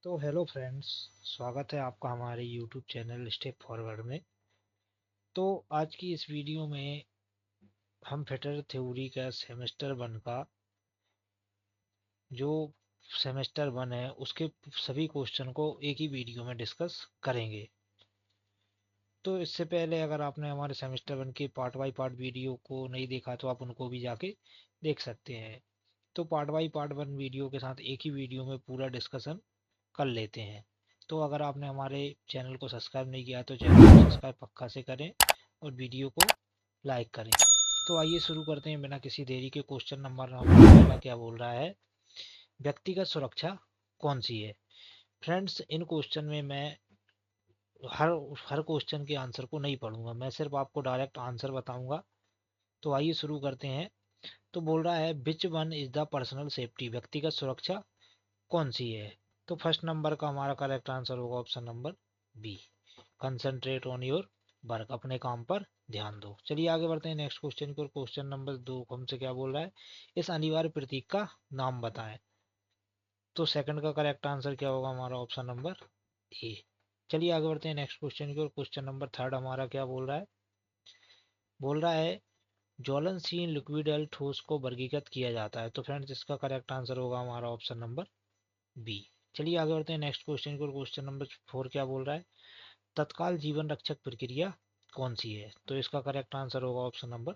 तो hello friends, स्वागत है आपका हमारे यूट्यूब चैनल स्टेप फॉरवर्ड में। तो आज की इस वीडियो में हम फिटर थ्योरी का सेमेस्टर वन का जो सेमेस्टर वन है उसके सभी क्वेश्चन को एक ही वीडियो में डिस्कस करेंगे। तो इससे पहले अगर आपने हमारे सेमेस्टर वन के पार्ट बाई पार्ट वीडियो को नहीं देखा तो आप उनको भी जाके देख सकते हैं। तो part by part one video के साथ एक ही वीडियो में पूरा डिस्कशन कर लेते हैं। तो अगर आपने हमारे चैनल को सब्सक्राइब नहीं किया तो चैनल को सब्सक्राइब पक्का से करें और वीडियो को लाइक करें। तो आइए शुरू करते हैं बिना किसी देरी के। क्वेश्चन नंबर हमारा पहला क्या बोल रहा है, व्यक्तिगत सुरक्षा कौन सी है। फ्रेंड्स, इन क्वेश्चन में मैं हर हर क्वेश्चन के आंसर को नहीं पढ़ूंगा, मैं सिर्फ आपको डायरेक्ट आंसर बताऊंगा। तो आइए शुरू करते हैं। तो बोल रहा है which one is the personal safety, व्यक्तिगत सुरक्षा कौन सी है। तो फर्स्ट नंबर का हमारा करेक्ट आंसर होगा option number B, concentrate on your work, अपने काम पर ध्यान दो। चलिए आगे बढ़ते हैं नेक्स्ट क्वेश्चन की ओर। क्वेश्चन नंबर दो हमसे क्या बोल रहा है, इस अनिवार्य प्रतीक का नाम बताएं। तो सेकंड का करेक्ट आंसर क्या होगा हमारा ऑप्शन नंबर ए। चलिए आगे बढ़ते हैं नेक्स्ट क्वेश्चन की ओर। क्वेश्चन नंबर थर्ड हमारा क्या बोल रहा है, बोल रहा है ज्वलनशील लिक्विड ठोस को वर्गीकृत किया जाता है। तो फ्रेंड्स, इसका करेक्ट आंसर होगा हमारा ऑप्शन नंबर बी। चलिए आगे बढ़ते हैं नेक्स्ट क्वेश्चन की ओर। क्वेश्चन नंबर फोर क्या बोल रहा है, तत्काल जीवन रक्षक प्रक्रिया कौन सी है। तो इसका करेक्ट आंसर होगा ऑप्शन नंबर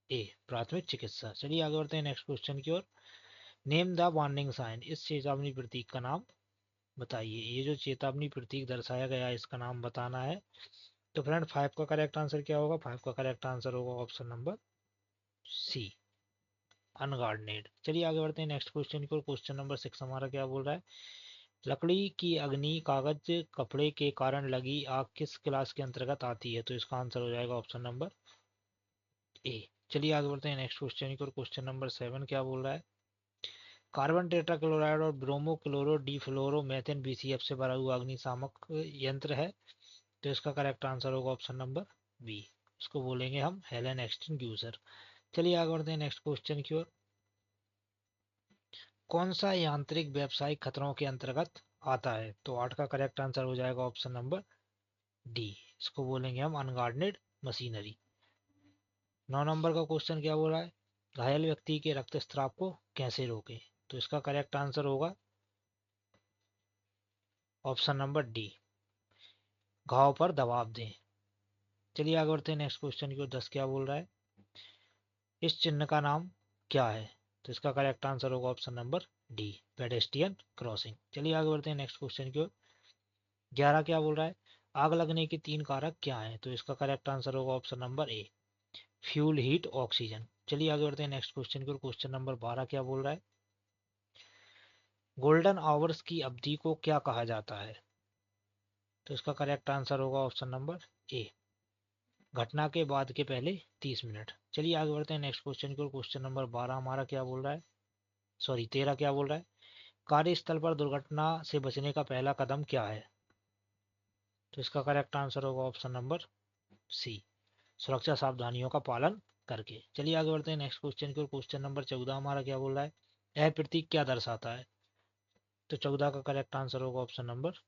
ए, प्राथमिक चिकित्सा। चलिए आगे बढ़ते हैं नेक्स्ट क्वेश्चन की ओर। नेम द वार्निंग साइन, इस चेतावनी प्रतीक का नाम बताइए। ये जो चेतावनी प्रतीक दर्शाया गया है इसका नाम बताना है। तो फ्रेंड, फाइव का करेक्ट आंसर क्या होगा, फाइव का करेक्ट आंसर होगा ऑप्शन नंबर सी, अनगार्डनेड। चलिए आगे बढ़ते हैं नेक्स्ट क्वेश्चन की ओर। क्वेश्चन नंबर सिक्स हमारा क्या बोल रहा है, लकड़ी की अग्नि कागज कपड़े के कारण लगी आग किस क्लास के अंतर्गत आती है। तो इसका आंसर हो जाएगा ऑप्शन नंबर ए। चलिए आगे बढ़ते हैं नेक्स्ट क्वेश्चन की ओर। क्वेश्चन नंबर सेवन क्या बोल रहा है, कार्बन टेट्राक्लोराइड और ब्रोमो क्लोरो डी फ्लोरो मेथेन बीसीएफ से भरा हुआ अग्निशामक यंत्र है। तो इसका करेक्ट आंसर होगा ऑप्शन नंबर बी, इसको बोलेंगे हम हेलन एक्सटिंग्यूशर। चलिए आगे बढ़ते हैं नेक्स्ट क्वेश्चन की ओर। कौन सा यांत्रिक व्यवसायिक खतरों के अंतर्गत आता है। तो आठ का करेक्ट आंसर हो जाएगा ऑप्शन नंबर डी, इसको बोलेंगे हम अनगार्डनेड मशीनरी। नौ नंबर का क्वेश्चन क्या बोल रहा है, घायल व्यक्ति के रक्तस्राव को कैसे रोकें। तो इसका करेक्ट आंसर होगा ऑप्शन नंबर डी, घाव पर दबाव दें। चलिए आगे बढ़ते हैं नेक्स्ट क्वेश्चन की ओर। दस क्या बोल रहा है, इस चिन्ह का नाम क्या है। तो इसका करेक्ट आंसर होगा option number D, pedestrian crossing. चलिए आगे बढ़ते हैं नेक्स्ट क्वेश्चन की ओर। ग्यारह क्या बोल रहा है, आग लगने के तीन कारक क्या हैं। तो इसका करेक्ट आंसर होगा ऑप्शन नंबर ए, फ्यूल, हीट, ऑक्सीजन। चलिए आगे बढ़ते हैं नेक्स्ट क्वेश्चन की ओर। क्वेश्चन नंबर बारह क्या बोल रहा है, गोल्डन आवर्स की अवधि को क्या कहा जाता है। तो इसका करेक्ट आंसर होगा ऑप्शन नंबर ए, घटना के बाद के पहले 30 मिनट। चलिए आगे बढ़ते हैं नेक्स्ट क्वेश्चन की ओर। क्वेश्चन नंबर बारह हमारा क्या बोल रहा है, सॉरी तेरह क्या बोल रहा है, कार्यस्थल पर दुर्घटना से बचने का पहला कदम क्या है। तो इसका करेक्ट आंसर होगा ऑप्शन नंबर सी, सुरक्षा सावधानियों का पालन करके। चलिए आगे बढ़ते हैं नेक्स्ट क्वेश्चन की ओर। क्वेश्चन नंबर चौदह हमारा क्या बोल रहा है, यह प्रतीक क्या दर्शाता है। तो चौदह का करेक्ट आंसर होगा option number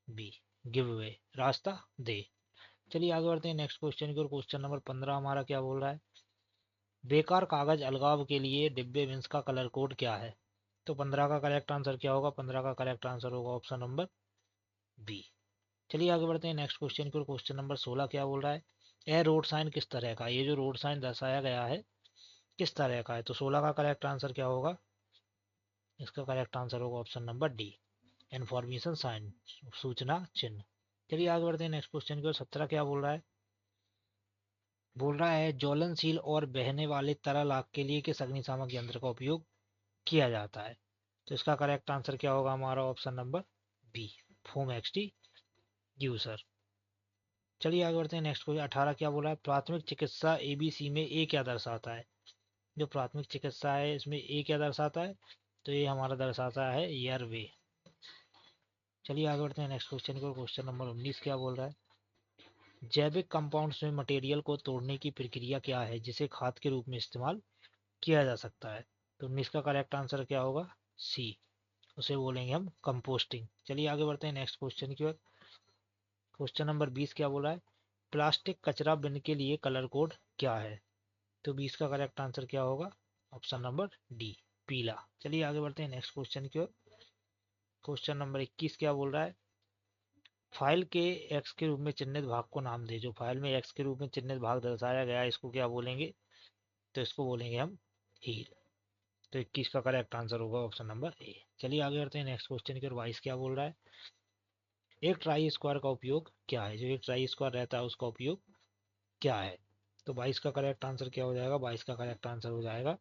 B, give way, रास्ता दे। चलिए आगे बढ़ते हैं नेक्स्ट क्वेश्चन की ओर। क्वेश्चन नंबर पंद्रह हमारा क्या बोल रहा है, बेकार कागज अलगाव के लिए डिब्बे बिन्स का कलर कोड क्या है। तो पंद्रह का करेक्ट आंसर क्या होगा, पंद्रह का करेक्ट आंसर होगा ऑप्शन नंबर बी। चलिए आगे बढ़ते हैं नेक्स्ट क्वेश्चन की ओर। क्वेश्चन नंबर सोलह क्या बोल रहा है, यह रोड साइन किस तरह का, ये जो रोड साइन दर्शाया गया है किस तरह का है। तो सोलह का करेक्ट आंसर क्या होगा, इसका करेक्ट आंसर होगा option number D, information sign, सूचना चिन्ह। चलिए आगे बढ़ते हैं नेक्स्ट क्वेश्चन की ओर। सत्रह क्या बोल रहा है, बोल रहा है ज्वलनशील और बहने वाले तरल आग के लिए किस अग्निशामक यंत्र का उपयोग किया जाता है। तो इसका करेक्ट आंसर क्या होगा हमारा option number B, foam extinguisher. चलिए आगे बढ़ते हैं नेक्स्ट क्वेश्चन। अठारह क्या बोला है, प्राथमिक चिकित्सा एबीसी में ए क्या दर्शाता है। जो प्राथमिक चिकित्सा है इसमें ए क्या दर्शाता है, तो ये हमारा दर्शाता है एयरवे। चलिए आगे बढ़ते हैं नेक्स्ट क्वेश्चन को। क्वेश्चन नंबर उन्नीस क्या बोल रहा है, जैविक कंपाउंड्स में मटेरियल को तोड़ने की प्रक्रिया क्या है जिसे खाद के रूप में इस्तेमाल किया जा सकता है। तो उन्नीस का करेक्ट आंसर क्या होगा, सी, उसे बोलेंगे हम कंपोस्टिंग। चलिए आगे बढ़ते हैं नेक्स्ट क्वेश्चन की ओर। क्वेश्चन नंबर 20 क्या बोला है, प्लास्टिक कचरा बिन के लिए कलर कोड क्या है? तो 20 का करेक्ट आंसर क्या होगा? ऑप्शन नंबर डी, पीला। चलिए आगे बढ़ते हैं नेक्स्ट क्वेश्चन की ओर। क्वेश्चन नंबर 21 क्या बोल रहा है, फाइल के एक्स के रूप में चिन्हित भाग को नाम दे। जो फाइल में एक्स के रूप में चिन्हित भाग दर्शाया गया है इसको क्या बोलेंगे? तो इसको बोलेंगे हम हील। तो 21 का करेक्ट आंसर होगा ऑप्शन नंबर ए। चलिए आगे बढ़ते हैं नेक्स्ट क्वेश्चन की ओर। 22 क्या बोल रहा है, एक ट्राई स्क्वायर का उपयोग क्या है? जो एक ट्राई स्क्वायर रहता है उसका उपयोग क्या है? तो 22 का करेक्ट आंसर क्या हो जाएगा? 22 का करेक्ट आंसर हो जाएगा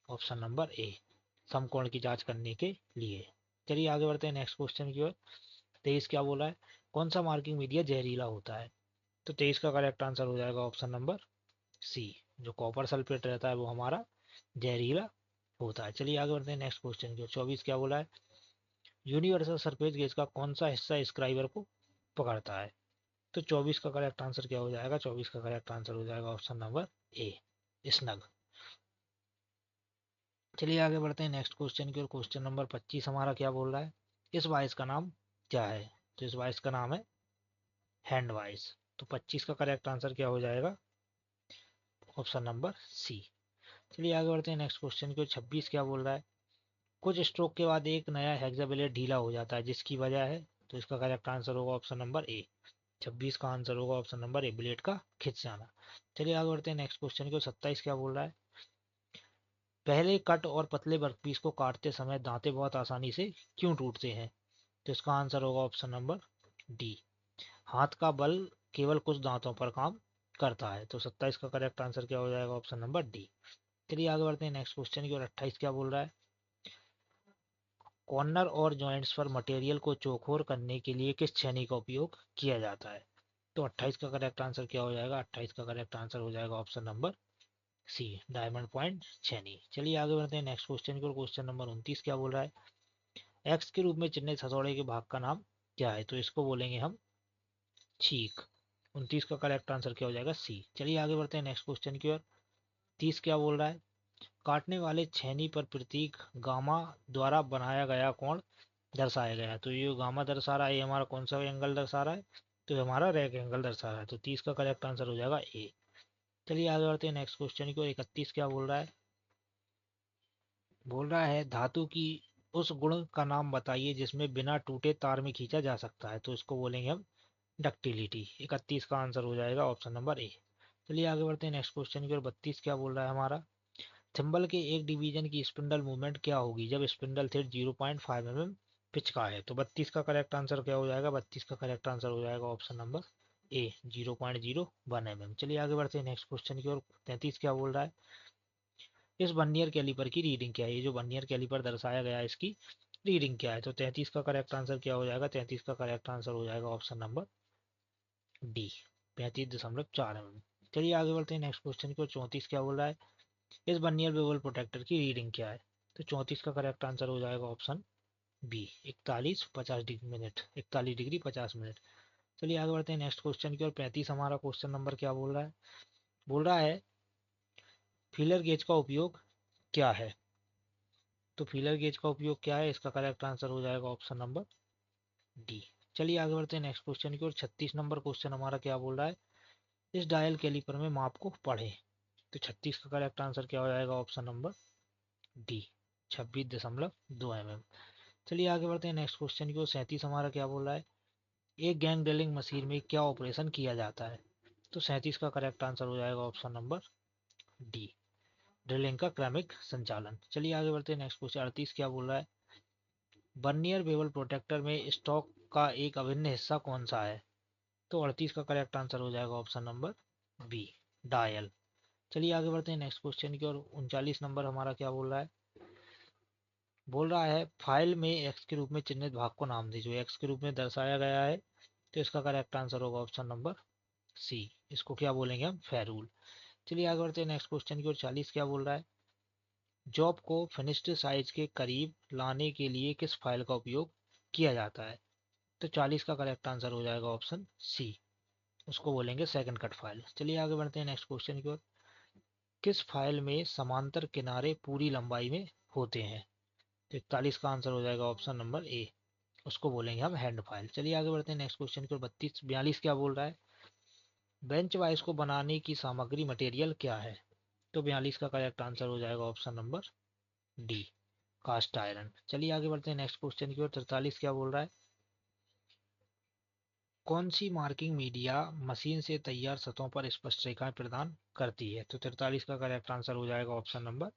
ऑप्शन नंबर ए, समकोण की जांच करने के लिए। चलिए आगे बढ़ते हैं नेक्स्ट क्वेश्चन की ओर। 23 क्या बोला है, कौन सा मार्किंग मीडिया जहरीला होता है? तो 23 का करेक्ट आंसर हो जाएगा ऑप्शन नंबर सी, जो कॉपर सल्फेट रहता है वो हमारा जहरीला होता है। चलिए आगे बढ़ते हैं नेक्स्ट क्वेश्चन की ओर। 24 क्या बोला है, यूनिवर्सल सरफेस गेज का कौन सा हिस्सा स्क्राइबर को पकड़ता है? तो 24 का करेक्ट आंसर क्या हो जाएगा? 24 का करेक्ट आंसर हो जाएगा ऑप्शन नंबर ए, स्नग। चलिए आगे बढ़ते हैं नेक्स्ट क्वेश्चन की ओर। क्वेश्चन नंबर 25 हमारा क्या बोल रहा है, इस वाइस का नाम क्या है? तो इस वाइस का नाम है हैंड वाइस। तो 25 का करेक्ट आंसर क्या हो जाएगा? Option number C. चलिए आगे बढ़ते हैं नेक्स्ट क्वेश्चन की ओर। 26 क्या बोल रहा है, कुछ स्ट्रोक के बाद एक नया हेक्सा ब्लेड ढीला हो जाता है, जिसकी वजह है? तो इसका करेक्ट आंसर होगा ऑप्शन नंबर ए। 26 का आंसर होगा ऑप्शन नंबर ए, ब्लेड का खिंच जाना। चलिए आगे बढ़ते हैं नेक्स्ट क्वेश्चन की ओर। 27 क्या बोल रहा है, पहले कट और पतले वर्कपीस को काटते समय दांते बहुत आसानी से क्यों टूटते हैं? तो इसका आंसर होगा ऑप्शन नंबर डी, हाथ का बल केवल कुछ दांतों पर काम करता है। तो 27 का करेक्ट आंसर क्या हो जाएगा? Option number D. चलिए आगे बढ़ते हैं नेक्स्ट क्वेश्चन की ओर। 28 क्या बोल रहा है, कॉर्नर और जॉइंट्स पर मटेरियल को चौकोर करने के लिए किस छेनी का उपयोग किया जाता है? तो 28 का करेक्ट आंसर क्या हो जाएगा? 28 का करेक्ट आंसर हो जाएगा option number C, diamond point छेनी। चलिए आगे बढ़ते हैं नेक्स्ट क्वेश्चन की ओर। क्वेश्चन नंबर 29 क्या बोल रहा है, एक्स के रूप में चिन्हित हथौड़े के भाग का नाम क्या है? तो इसको बोलेंगे हम छीक। 29 का करेक्ट आंसर क्या हो जाएगा? सी। चलिए आगे बढ़ते हैं नेक्स्ट क्वेश्चन की ओर। 30 क्या बोल रहा है, काटने वाले छेनी पर प्रतीक गामा द्वारा बनाया गया कोण दर्शाया गया है। तो ये गामा दर्शा रहा है, ये हमारा कौन सा एंगल दर्शा रहा है? तो ये हमारा रेक एंगल दर्शा रहा है। तो 30 का करेक्ट आंसर हो जाएगा ए। चलिए आगे बढ़ते हैं नेक्स्ट क्वेश्चन की ओर। 31 क्या बोल रहा है, बोल रहा है धातु की उस गुण का नाम बताइए जिसमें बिना टूटे तार में खींचा जा सकता है। तो इसको बोलेंगे हम डक्टिलिटी। 31 का आंसर हो जाएगा ऑप्शन नंबर ए। चलिए आगे बढ़ते हैं नेक्स्ट क्वेश्चन की ओर। 32 क्या बोल रहा है हमारा, थिम्बल के एक डिवीजन की स्पिंडल मूवमेंट क्या होगी जब स्पिंडल थ्रेड 0.5 mm पिच का है? तो 32 का करेक्ट आंसर क्या हो जाएगा? 32 का करेक्ट आंसर हो जाएगा ऑप्शन नंबर ए, 0.01 mm। चलिए आगे बढ़ते हैं नेक्स्ट क्वेश्चन की ओर। 33 क्या बोल रहा है, इस वर्नियर कैलिपर की रीडिंग क्या है? ये जो वर्नियर कैलिपर दर्शाया गया है इसकी रीडिंग क्या है? तो 33 का करेक्ट आंसर क्या हो जाएगा? 33 का करेक्ट आंसर हो जाएगा ऑप्शन नंबर डी, 35.4 mm। चलिए आगे बढ़ते हैं नेक्स्ट क्वेश्चन की ओर। 34 क्या बोल रहा है, इस वर्नियर बेवल प्रोटेक्टर की रीडिंग क्या है? तो 34 का करेक्ट आंसर हो जाएगा ऑप्शन बी, 41 डिग्री 50 मिनट। चलिए आगे बढ़ते हैं नेक्स्ट क्वेश्चन की ओर। 35 हमारा क्वेश्चन नंबर क्या बोल रहा है, बोल रहा है फीलर गेज का उपयोग क्या है? तो फीलर गेज का उपयोग क्या है, इसका करेक्ट आंसर हो जाएगा ऑप्शन नंबर डी। चलिए आगे बढ़ते हैं नेक्स्ट क्वेश्चन की ओर। 36 नंबर क्वेश्चन हमारा क्या बोल रहा है, इस डायल कैलिपर में माप को पढ़ें। तो 36 का करेक्ट आंसर क्या हो जाएगा? Option number D, 26.2 mm। चलिए आगे बढ़ते हैं नेक्स्ट क्वेश्चन की ओर। 37 हमारा क्या बोल रहा है, एक गैंग ड्रिलिंग मशीन में क्या ऑपरेशन किया जाता है? तो 37 का करेक्ट आंसर हो जाएगा ऑप्शन नंबर डी, ड्रिलिंग का क्रमिक संचालन। चलिए आगे बढ़ते हैं नेक्स्ट क्वेश्चन। 38 क्या बोल रहा है, बर्नियर बेवल प्रोटेक्टर में स्टॉक का एक अभिन्न हिस्सा कौन सा है? तो 38 का करेक्ट आंसर हो जाएगा ऑप्शन नंबर बी, डायल। चलिए आगे बढ़ते हैं नेक्स्ट क्वेश्चन की ओर। 39 नंबर हमारा क्या बोल रहा है, बोल रहा है फाइल में एक्स के रूप में चिन्हित भाग को नाम दीजिए। जो एक्स के रूप में दर्शाया गया है तो इसका करेक्ट आंसर होगा ऑप्शन नंबर सी, इसको क्या बोलेंगे हम? फेरूल। चलिए आगे बढ़ते हैं नेक्स्ट क्वेश्चन की ओर। 40 क्या बोल रहा है, जॉब को फिनिश्ड साइज के करीब लाने के लिए किस फाइल का उपयोग किया जाता है? तो 40 का करेक्ट आंसर हो जाएगा ऑप्शन सी, उसको बोलेंगे सेकंड कट फाइल। चलिए आगे बढ़ते हैं नेक्स्ट क्वेश्चन की ओर। किस फाइल में समांतर किनारे पूरी लंबाई में होते हैं? तो 41 का आंसर हो जाएगा ऑप्शन नंबर ए, उसको बोलेंगे हम हैंड फाइल। चलिए आगे बढ़ते हैं नेक्स्ट क्वेश्चन की ओर। 42 क्या बोल रहा है, बेंच वाइज को बनाने की सामग्री मटेरियल क्या है। तो 42 का करेक्ट आंसर हो जाएगा option number D, cast iron. चलिए आगे बढ़ते हैं नेक्स्ट क्वेश्चन की ओर। 43 क्या बोल रहा है, कौन सी मार्किंग मीडिया मशीन से तैयार सतहों पर स्पष्ट रेखाएं प्रदान करती है। तो 43 का करेक्ट आंसर हो जाएगा option number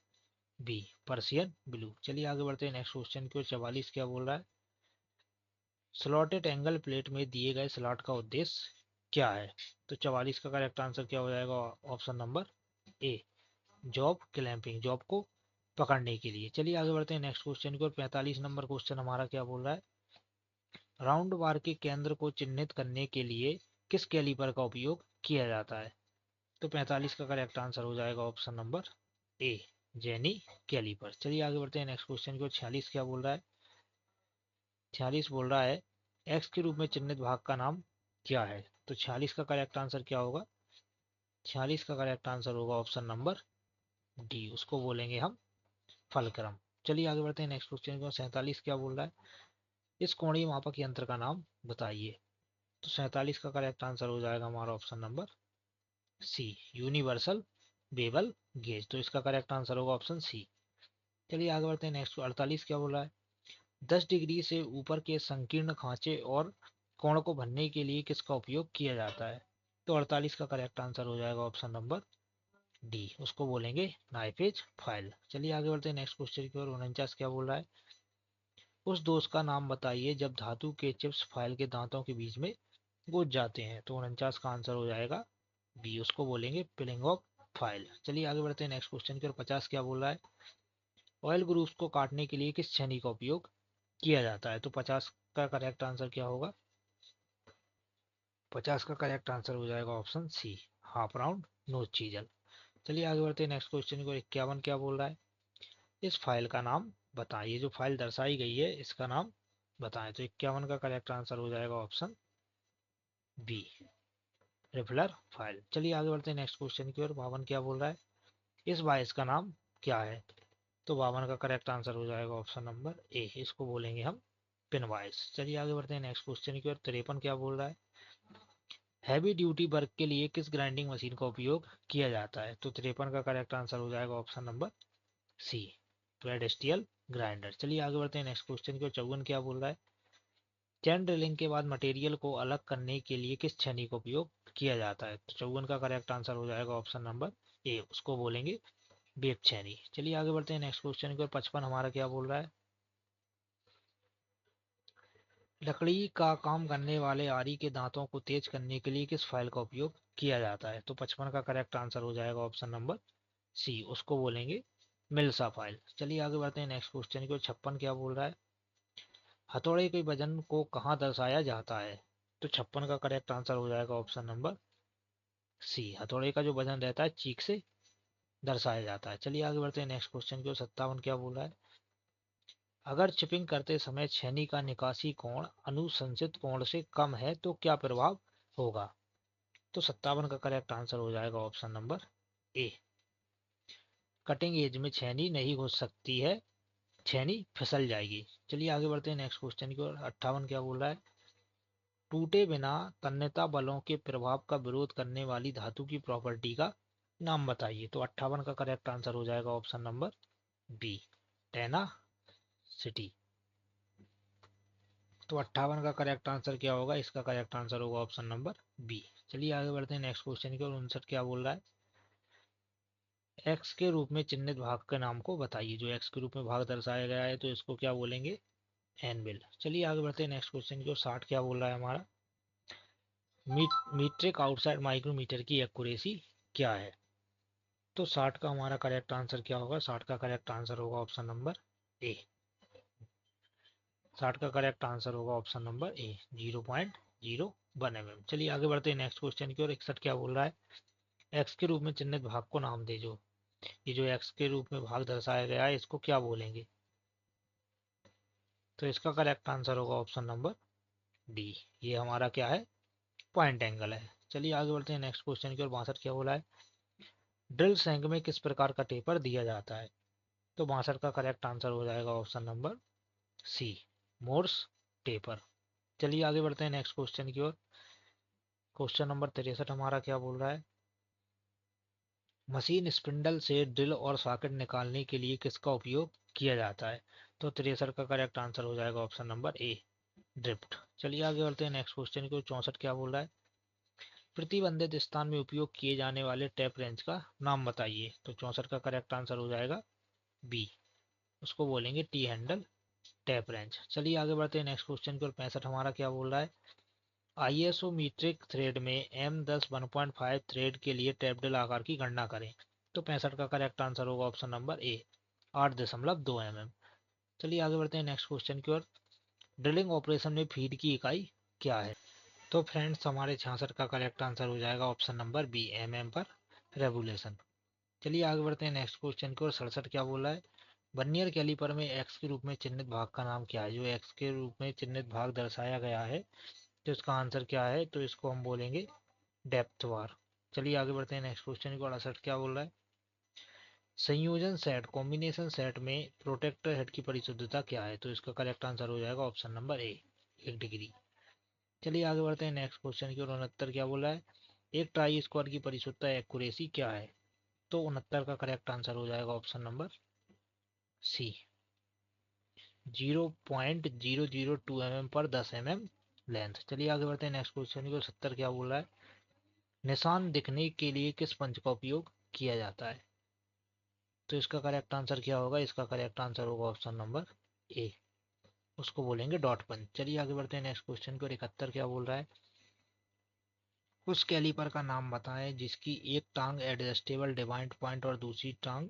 B, Persian blue. चलिए आगे बढ़ते हैं नेक्स्ट क्वेश्चन की ओर। 44 क्या बोल रहा है, स्लॉटेड एंगल प्लेट में दिए गए स्लॉट का उद्देश्य क्या है। तो 44 का करेक्ट आंसर क्या हो जाएगा ऑप्शन नंबर ए, जॉब क्लैंपिंग, जॉब को पकड़ने के लिए। चलिए आगे बढ़ते हैं नेक्स्ट क्वेश्चन की ओर। 45 नंबर क्वेश्चन हमारा क्या बोल रहा है, राउंड बार के केंद्र को चिन्हित करने के लिए किस कैलिपर का उपयोग किया जाता है। तो 45 का करेक्ट आंसर हो जाएगा option number A, jenny calliper. चलिए आगे बढ़ते हैं नेक्स्ट क्वेश्चन की ओर। 46 क्या बोल रहा है, 46 बोल रहा है एक्स के रूप में चिन्हित भाग का नाम क्या है। तो 46 का करेक्ट आंसर क्या होगा, 46 का करेक्ट आंसर होगा ऑप्शन नंबर डी, उसको बोलेंगे हम फलक्रम। चलिए आगे बढ़ते हैं नेक्स्ट क्वेश्चन की ओर। 47 क्या बोल रहा है, इस कोणीय मापक यंत्र का नाम बताइए। तो 47 का करेक्ट आंसर हो जाएगा हमारा option number C, universal bevel gauge. तो इसका करेक्ट आंसर होगा ऑप्शन सी। चलिए आगे बढ़ते हैं नेक्स्ट। 48 क्या बोल रहा है, 10 डिग्री से ऊपर के संकीर्ण खांचे और कोण को भरने के लिए किसका उपयोग किया जाता है। तो 48 का करेक्ट आंसर हो जाएगा ऑप्शन नंबर डी, उसको बोलेंगे नाइफ एज फाइल। चलिए आगे बढ़ते हैं नेक्स्ट क्वेश्चन की ओर। 49 क्या बोल रहा है, उस दोष का नाम बताइए जब धातु के चिप्स फाइल के दांतों के बीच में घुस जाते हैं। तो 49 का आंसर हो जाएगा बी, उसको बोलेंगे पिलिंग ऑफ फाइल। चलिए आगे बढ़ते हैं नेक्स्ट क्वेश्चन की ओर। 50 क्या बोल रहा है, ऑयल ग्रुप्स को काटने के लिए किस छेनी का उपयोग किया जाता है। तो 50 का करेक्ट आंसर क्या होगा, 50 का करेक्ट आंसर हो जाएगा option C, half round nose chisel. चलिए आगे बढ़ते हैं नेक्स्ट क्वेश्चन को। 51 क्या बोल रहा है, इस फाइल का नाम बताइए, जो फाइल दर्शाई गई है इसका नाम बताएं। तो 51 का करेक्ट आंसर हो जाएगा ऑप्शन बी, रिफलर फाइल। चलिए आगे बढ़ते हैं नेक्स्ट क्वेश्चन की ओर। 52 क्या बोल रहा है, इस वाइस का नाम क्या है। तो 52 का करेक्ट आंसर हो जाएगा ऑप्शन नंबर ए, इसको बोलेंगे हम पिन वाइस। चलिए आगे बढ़ते हैं नेक्स्ट क्वेश्चन की ओर। 53 क्या बोल रहा है, हैवी ड्यूटी वर्क के लिए किस ग्राइंडिंग मशीन का उपयोग किया जाता है। तो 53 का करेक्ट आंसर हो जाएगा option number C, pedestal grinder. चलिए आगे बढ़ते हैं नेक्स्ट क्वेश्चन की ओर। 54 क्या बोल रहा है, चैन ड्रिलिंग के बाद मटेरियल को अलग करने के लिए किस छेनी का उपयोग किया जाता है। तो 54 का करेक्ट आंसर हो जाएगा ऑप्शन नंबर ए, उसको बोलेंगे वेब छेनी। चलिए आगे बढ़ते हैं नेक्स्ट क्वेश्चन की ओर। 55 हमारा क्या बोल रहा है, लकड़ी का काम करने वाले आरी के दांतों को तेज करने के लिए किस फाइल का उपयोग किया जाता है। तो 55 का करेक्ट आंसर हो जाएगा ऑप्शन नंबर सी, उसको बोलेंगे मिल्सा फाइल। चलिए आगे बढ़ते हैं नेक्स्ट क्वेश्चन की ओर। 56 क्या बोल रहा है, हथौड़े के वजन को कहाँ दर्शाया जाता है। तो 56 का करेक्ट आंसर हो जाएगा ऑप्शन नंबर सी, हथौड़े का जो वजन रहता है चीक से दर्शाया जाता है। चलिए आगे बढ़ते हैं नेक्स्ट क्वेश्चन की ओर। 57 क्या बोल रहा है, अगर चिपिंग करते समय छेनी का निकासी कोण अनुशंसित कोण से कम है तो क्या प्रभाव होगा। तो 57 का करेक्ट आंसर हो जाएगा ऑप्शन नंबर ए, कटिंग एज में छेनी नहीं घुस सकती है, छेनी फिसल जाएगी। चलिए आगे बढ़ते हैं नेक्स्ट क्वेश्चन की ओर। 58 क्या बोल रहा है, टूटे बिना तन्यता बलों के प्रभाव का विरोध करने वाली धातु की प्रॉपर्टी का नाम बताइए। तो 58 का करेक्ट आंसर हो जाएगा ऑप्शन नंबर बी, टेना सिटी। तो 58 का करेक्ट आंसर क्या होगा, इसका करेक्ट आंसर होगा ऑप्शन नंबर बी। चलिए आगे बढ़ते हैं नेक्स्ट क्वेश्चन की ओर। 59 क्या बोल रहा है, एक्स के रूप में चिन्हित भाग के नाम को बताइए। जो एक्स के रूप में भाग दर्शाया गया है तो इसको क्या बोलेंगे, एनविल। चलिए आगे बढ़ते हैं नेक्स्ट क्वेश्चन की ओर। 60 क्या बोल रहा है हमारा, मीट्रिक आउटसाइड माइक्रोमीटर की एक्यूरेसी क्या है। तो 60 का हमारा करेक्ट आंसर क्या होगा, 60 का करेक्ट आंसर होगा ऑप्शन नंबर ए, 60 का करेक्ट आंसर होगा ऑप्शन नंबर ए, 0.01 mm। चलिए आगे बढ़ते हैं नेक्स्ट क्वेश्चन की ओर। 61 क्या बोल रहा है, एक्स के रूप में चिन्हित भाग को नाम दे। जो ये जो एक्स के रूप में भाग दर्शाया गया है इसको क्या बोलेंगे। तो इसका करेक्ट आंसर होगा ऑप्शन नंबर डी, ये हमारा क्या है, पॉइंट एंगल है। चलिए आगे बढ़ते हैं नेक्स्ट क्वेश्चन की ओर। 62 क्या बोला है, ड्रिल सैंक में किस प्रकार का टेपर दिया जाता है। तो 62 का करेक्ट आंसर हो जाएगा option number C, Morse taper. चलिए आगे बढ़ते हैं नेक्स्ट क्वेश्चन की ओर। क्वेश्चन नंबर 63 हमारा क्या बोल रहा है, मशीन स्पिंडल से ड्रिल और सॉकेट निकालने के लिए किसका उपयोग किया जाता है? तो 63 का करेक्ट आंसर हो जाएगा ऑप्शन नंबर ए, ड्रिफ्ट। चलिए आगे बढ़ते हैं नेक्स्ट क्वेश्चन की ओर। 64 क्या बोल रहा है, प्रतिबंधित स्थान में उपयोग किए जाने वाले टैप रेंच का नाम बताइए। तो 64 का करेक्ट आंसर हो जाएगा बी, उसको बोलेंगे टी हैंडल टैप रेंच। चलिए आगे बढ़ते हैं नेक्स्ट क्वेश्चन की ओर। 65 हमारा क्या बोल रहा है, आईएसओ मीट्रिक थ्रेड में M10 1.5 थ्रेड के लिए टैप आकार की गणना करें। तो 65 का करेक्ट आंसर होगा ऑप्शन नंबर ए, 8.2 mm। चलिए आगे बढ़ते हैं नेक्स्ट क्वेश्चन की ओर। ड्रिलिंग ऑपरेशन में फीड की इकाई क्या है? तो फ्रेंड्स हमारे 66 का करेक्ट आंसर हो जाएगा ऑप्शन नंबर बी, mm पर रेवोल्यूशन। चलिए आगे बढ़ते हैं नेक्स्ट क्वेश्चन की ओर। 67 क्या बोला है, वर्नियर कैलिपर में एक्स के रूप में चिन्हित भाग का नाम क्या है? जो एक्स के रूप में चिन्हित भाग दर्शाया गया है, तो इसका आंसर क्या है? तो इसको हम बोलेंगे डेप्थ वार। चलिए आगे बढ़ते हैं नेक्स्ट क्वेश्चन की ओर। 68 क्या बोल रहा है, संयोजन सेट कॉम्बिनेशन सेट में प्रोटेक्टर हेड की परिशुद्धता क्या है? तो इसका करेक्ट आंसर हो जाएगा ऑप्शन नंबर ए, 1 डिग्री। चलिए आगे बढ़ते हैं नेक्स्ट क्वेश्चन की ओर। 69 क्या बोला है, एक ट्राई स्क्वायर की परिशुद्धता एक्यूरेसी क्या है? तो 69 का करेक्ट आंसर हो जाएगा ऑप्शन नंबर सी, 0.002 mm पर 10 mm लेंथ। चलिए आगे बढ़ते हैं नेक्स्ट क्वेश्चन की ओर। 70 क्या बोल रहा है, निशान दिखने के लिए किस पंच का उपयोग किया जाता है? तो इसका करेक्ट आंसर क्या होगा? इसका करेक्ट आंसर होगा ऑप्शन नंबर ए, उसको बोलेंगे डॉट पंच। चलिए आगे बढ़ते हैं नेक्स्ट क्वेश्चन की ओर। 71 क्या बोल रहा है, उस कैलिपर का नाम बताएं जिसकी एक टांग एडजस्टेबल डिवाइड पॉइंट और दूसरी टांग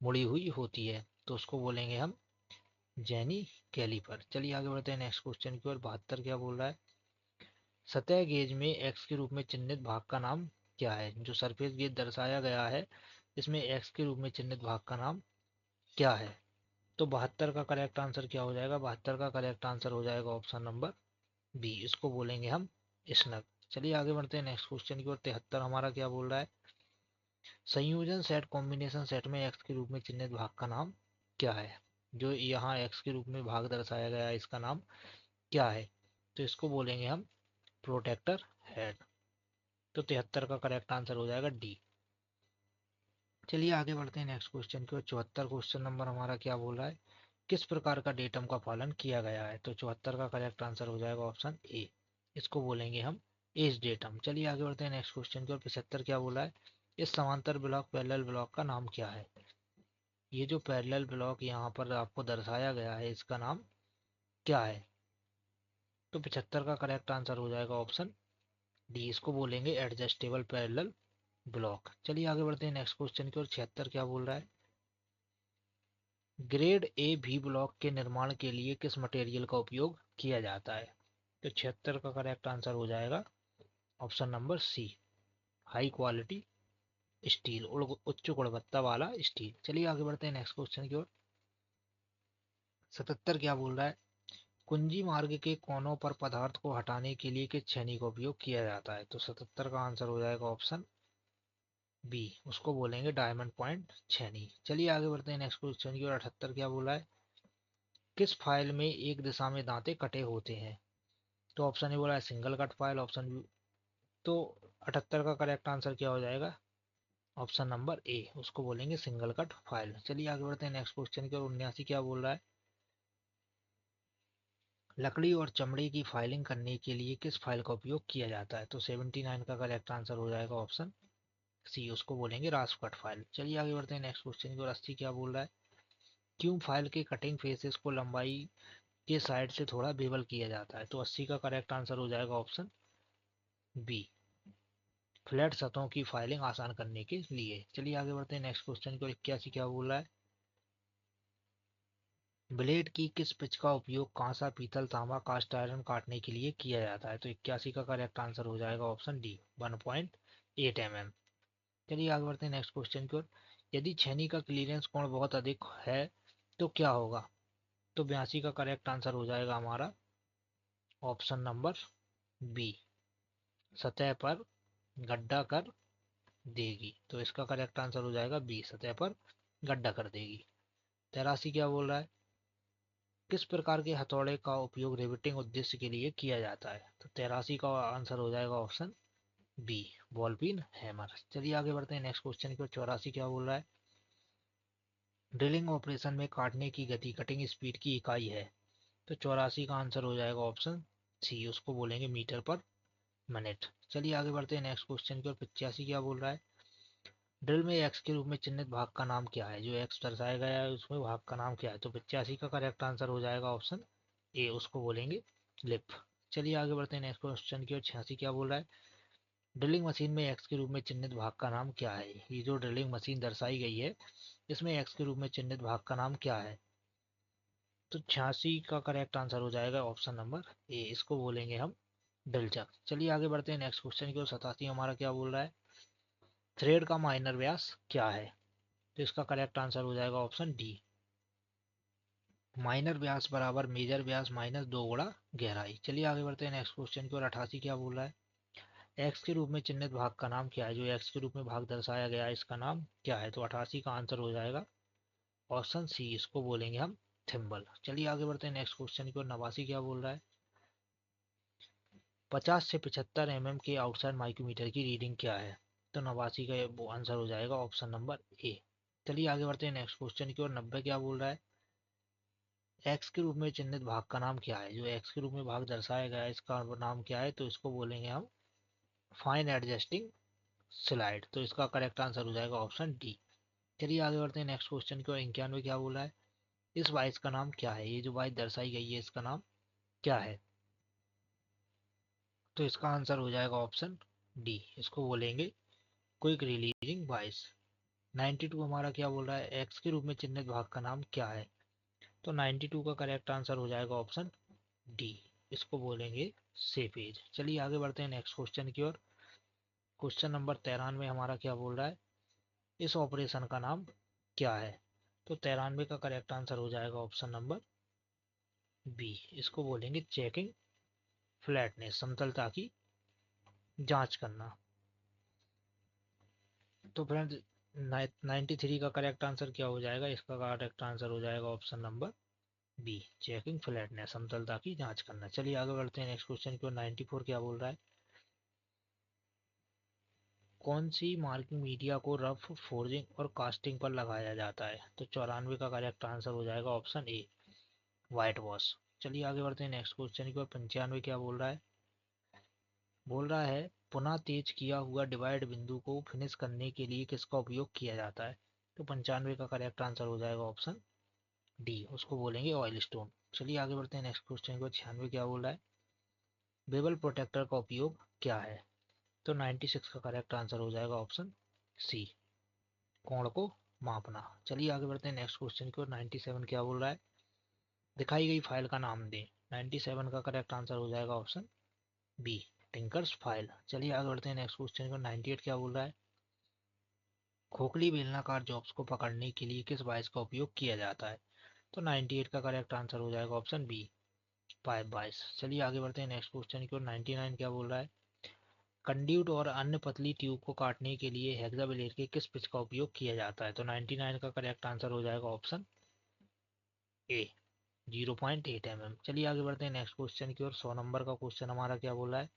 मुड़ी हुई होती है। तो उसको बोलेंगे हम जेनी कैलिपर। चलिए आगे बढ़ते हैं नेक्स्ट क्वेश्चन की ओर। 72 क्या बोल रहा है, सतह गेज में एक्स के रूप में चिन्हित भाग का नाम क्या है? जो सरफेस गेज दर्शाया गया है, इसमें एक्स के रूप में चिन्हित भाग का नाम क्या है? तो 72 का करेक्ट आंसर क्या हो जाएगा? 72 का करेक्ट आंसर हो जाएगा ऑप्शन नंबर बी, इसको बोलेंगे हम स्नग। चलिए आगे बढ़ते हैं नेक्स्ट क्वेश्चन की ओर। 73 हमारा क्या बोल रहा है, संयोजन सेट कॉम्बिनेशन सेट में एक्स के रूप में चिन्हित भाग का नाम क्या है? जो यहाँ एक्स के रूप में भाग दर्शाया गया है, इसका नाम क्या है? तो इसको बोलेंगे हम प्रोटेक्टर हेड। तो 73 का करेक्ट आंसर हो जाएगा डी। चलिए आगे बढ़ते हैं नेक्स्ट क्वेश्चन की ओर। 74 क्वेश्चन नंबर हमारा क्या बोल रहा है, किस प्रकार का डेटम का पालन किया गया है? तो 74 का करेक्ट आंसर हो जाएगा ऑप्शन ए, इसको बोलेंगे हम एज डेटम। चलिए आगे बढ़ते हैं नेक्स्ट क्वेश्चन की ओर। 75 क्या बोला है, इस समांतर ब्लॉक पैरेलल ब्लॉक का नाम क्या है? ये जो पैरेलल ब्लॉक यहाँ पर आपको दर्शाया गया है, इसका नाम क्या है? तो 75 का करेक्ट आंसर हो जाएगा ऑप्शन डी, इसको बोलेंगे एडजस्टेबल पैरेलल ब्लॉक। चलिए आगे बढ़ते हैं नेक्स्ट क्वेश्चन की ओर। 76 क्या बोल रहा है, ग्रेड ए भी ब्लॉक के निर्माण के लिए किस मटेरियल का उपयोग किया जाता है? तो 76 का करेक्ट आंसर हो जाएगा option number C, high quality steel, उच्च गुणवत्ता वाला स्टील। चलिए आगे बढ़ते हैं नेक्स्ट क्वेश्चन की ओर। 77 क्या बोल रहा है, कुंजी मार्ग के कोनों पर पदार्थ को हटाने के लिए किस छेनी का उपयोग किया जाता है? तो 77 का आंसर हो जाएगा ऑप्शन बी, उसको बोलेंगे डायमंड पॉइंट छेनी। चलिए आगे बढ़ते हैं नेक्स्ट क्वेश्चन की ओर। 78 क्या बोला है, किस फाइल में एक दिशा में दांते कटे होते हैं? तो ऑप्शन ए बोला है single cut file, option B. तो 78 का करेक्ट आंसर क्या हो जाएगा? ऑप्शन नंबर ए, उसको बोलेंगे सिंगल कट फाइल। चलिए आगे बढ़ते हैं नेक्स्ट क्वेश्चन की ओर। 79 क्या बोल रहा है, लकड़ी और चमड़े की फाइलिंग करने के लिए किस फाइल का उपयोग किया जाता है? तो 79 का करेक्ट आंसर हो जाएगा ऑप्शन सी, उसको बोलेंगे रास्प कट फाइल। चलिए आगे बढ़ते हैं नेक्स्ट क्वेश्चन की ओर। 80 क्या बोल रहा है, क्यों फाइल के कटिंग फेसेस को लंबाई के साइड से थोड़ा बेवल किया जाता है? तो 80 का करेक्ट आंसर हो जाएगा ऑप्शन बी, फ्लैट सतहों की फाइलिंग आसान करने के लिए। चलिए आगे बढ़ते हैं नेक्स्ट क्वेश्चन की ओर। 81 क्या बोल रहा है, ब्लेड की किस पिच का उपयोग कांसा, पीतल, तांबा, कास्ट आयरन काटने के लिए किया जाता है? तो 81 का करेक्ट आंसर हो जाएगा ऑप्शन डी, 1.8 mm। चलिए आगे बढ़ते हैं नेक्स्ट क्वेश्चन की ओर। यदि छेनी का क्लीयरेंस कोण बहुत अधिक है तो क्या होगा? तो 82 का करेक्ट आंसर हो जाएगा हमारा ऑप्शन नंबर बी, सतह पर गड्ढा कर देगी। तो इसका करेक्ट आंसर हो जाएगा बी, सतह पर गड्ढा कर देगी। 83 क्या बोल रहा है, किस प्रकार के हथौड़े का उपयोग रिवेटिंग उद्देश्य के लिए किया जाता है। तो 83 का आंसर हो जाएगा option B, ball pein hammer. चलिए आगे बढ़ते हैं नेक्स्ट क्वेश्चन की। 84 क्या बोल रहा है, ड्रिलिंग ऑपरेशन में काटने की गति कटिंग स्पीड की इकाई है। तो 84 का आंसर हो जाएगा ऑप्शन सी, उसको बोलेंगे मीटर पर मिनट। चलिए आगे बढ़ते हैं नेक्स्ट क्वेश्चन की ओर। 85 क्या बोल रहा है, ड्रिल में एक्स के रूप में चिन्हित भाग का नाम क्या है। जो एक्स दर्शाया गया है उसमें भाग का नाम क्या है। तो 85 का करेक्ट आंसर हो जाएगा ऑप्शन ए, उसको बोलेंगे लिप। चलिए आगे बढ़ते हैं नेक्स्ट क्वेश्चन की ओर। 86 क्या बोल रहा है, ड्रिलिंग मशीन में एक्स के रूप में चिन्हित भाग का नाम क्या है। ये जो ड्रिलिंग मशीन दर्शाई गई है इसमें एक्स के रूप में चिन्हित भाग का नाम क्या है। तो 86 का करेक्ट आंसर हो जाएगा ऑप्शन नंबर ए, इसको बोलेंगे हम ड्रिल चक। चलिए आगे बढ़ते हैं नेक्स्ट क्वेश्चन की ओर। 87 हमारा क्या बोल रहा है, थ्रेड का माइनर व्यास क्या है। तो इसका करेक्ट आंसर हो जाएगा ऑप्शन डी, माइनर व्यास बराबर मेजर व्यास माइनस 2 गुणा गहराई। चलिए आगे बढ़ते हैं नेक्स्ट क्वेश्चन की ओर। 88 क्या बोल रहा है, एक्स के रूप में चिन्हित भाग का नाम क्या है। जो एक्स के रूप में भाग दर्शाया गया है इसका नाम क्या है। तो 88 का आंसर हो जाएगा ऑप्शन सी, इसको बोलेंगे हम थिम्बल। चलिए आगे बढ़ते हैं नेक्स्ट क्वेश्चन की ओर। 89 क्या बोल रहा है, 50 से 75 mm के आउटसाइड माइक्रोमीटर की रीडिंग क्या है। तो 89 का वो आंसर हो जाएगा ऑप्शन नंबर ए। चलिए आगे बढ़ते हैं नेक्स्ट क्वेश्चन की ओर। 90 क्या बोल रहा है, एक्स के रूप में चिन्हित भाग का नाम क्या है। जो एक्स के रूप में भाग दर्शाया गया है इसका नाम क्या है। तो इसको बोलेंगे हम फाइन एडजस्टिंग स्लाइड। तो इसका करेक्ट आंसर हो जाएगा ऑप्शन डी। चलिए आगे बढ़ते हैं नेक्स्ट क्वेश्चन की ओर। 91 क्या बोल रहा है, इस वाइस का नाम क्या है। ये जो वाइस दर्शाई गई है इसका नाम क्या है। तो इसका आंसर हो जाएगा ऑप्शन डी, इसको बोलेंगे क्विक रिलीजिंग वाइस। 92 हमारा क्या बोल रहा है, एक्स के रूप में चिन्हित भाग का नाम क्या है। तो 92 का करेक्ट आंसर हो जाएगा ऑप्शन डी, इसको बोलेंगे सेपेज। चलिए आगे बढ़ते हैं नेक्स्ट क्वेश्चन की ओर। क्वेश्चन नंबर 93 हमारा क्या बोल रहा है, इस ऑपरेशन का नाम क्या है। तो 93 का करेक्ट आंसर हो जाएगा ऑप्शन नंबर बी, इसको बोलेंगे चेकिंग फ्लैटनेस, समतलता की जांच करना। तो फ्रेंड्स 93 का करेक्ट आंसर क्या हो जाएगा, इसका करेक्ट आंसर हो जाएगा option number B, checking flatness, समतलता की जांच करना। चलिए आगे बढ़ते हैं नेक्स्ट क्वेश्चन की ओर। 94 क्या बोल रहा है, कौन सी मार्किंग मीडिया को रफ फोर्जिंग और कास्टिंग पर लगाया जाता है। तो 94 का करेक्ट आंसर हो जाएगा ऑप्शन ए, व्हाइट वॉश। चलिए आगे बढ़ते हैं नेक्स्ट क्वेश्चन की ओर। 95 क्या बोल रहा है, बोल रहा है पुनः तेज किया हुआ डिवाइड बिंदु को फिनिश करने के लिए किसका उपयोग किया जाता है। तो 95 का करेक्ट आंसर हो जाएगा ऑप्शन डी, उसको बोलेंगे ऑयल स्टोन। चलिए आगे बढ़ते हैं नेक्स्ट क्वेश्चन की ओर। 96 क्या बोल रहा है, बेबल प्रोटेक्टर का उपयोग क्या है। तो 96 का करेक्ट आंसर हो जाएगा ऑप्शन सी, कोण को मापना। चलिए आगे बढ़ते हैं नेक्स्ट क्वेश्चन की ओर। 97 क्या बोल रहा है, दिखाई गई फाइल का नाम दें। 97 का करेक्ट आंसर हो जाएगा ऑप्शन बी, टिंकर्स फाइल। चलिए आगे बढ़ते हैं नेक्स्ट क्वेश्चन की ओर। 98 क्या बोल रहा है, खोखली बेलनाकार जॉब्स को पकड़ने के लिए किस बाइस का उपयोग किया जाता है। तो 98 का करेक्ट आंसर हो जाएगा ऑप्शन बी, पाइप बाइस। चलिए आगे बढ़ते हैं नेक्स्ट क्वेश्चन की ओर। 99 क्या बोल रहा है, कंड्यूट और अन्य पतली ट्यूब को काटने के लिए हेक्साब्लेड के किस पिच का उपयोग किया जाता है। तो 99 का करेक्ट आंसर हो जाएगा ऑप्शन ए, 0.8 mm। चलिए आगे बढ़ते हैं नेक्स्ट क्वेश्चन की ओर। 100 नंबर का क्वेश्चन हमारा क्या बोला है,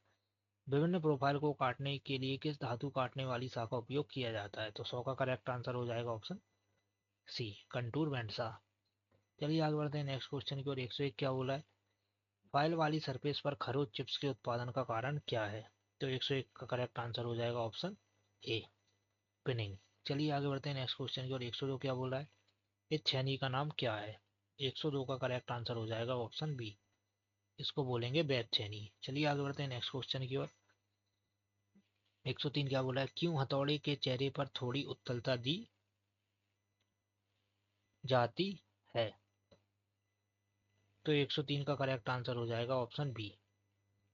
विभिन्न प्रोफाइल को काटने के लिए किस धातु काटने वाली शाखा का उपयोग किया जाता है। तो 100 का करेक्ट आंसर हो जाएगा ऑप्शन सी, कंटूर बैंड सा। चलिए आगे बढ़ते हैं नेक्स्ट क्वेश्चन की ओर। 101 क्या बोला है, फाइल वाली सरफेस पर खरोच चिप्स के उत्पादन का कारण क्या है। तो 101 का करेक्ट आंसर हो जाएगा ऑप्शन ए, पिनिंग। चलिए आगे बढ़ते हैं नेक्स्ट क्वेश्चन की ओर। 102 क्या बोला है, इस छेनी का नाम क्या है। 102 का करेक्ट आंसर हो जाएगा ऑप्शन बी, इसको बोलेंगे बेत छेनी। चलिए आगे बढ़ते हैं नेक्स्ट क्वेश्चन की ओर। 103 क्या बोला है, क्यों हथौड़े के चेहरे पर थोड़ी उत्तलता दी जाती है। तो 103 का करेक्ट आंसर हो जाएगा ऑप्शन बी,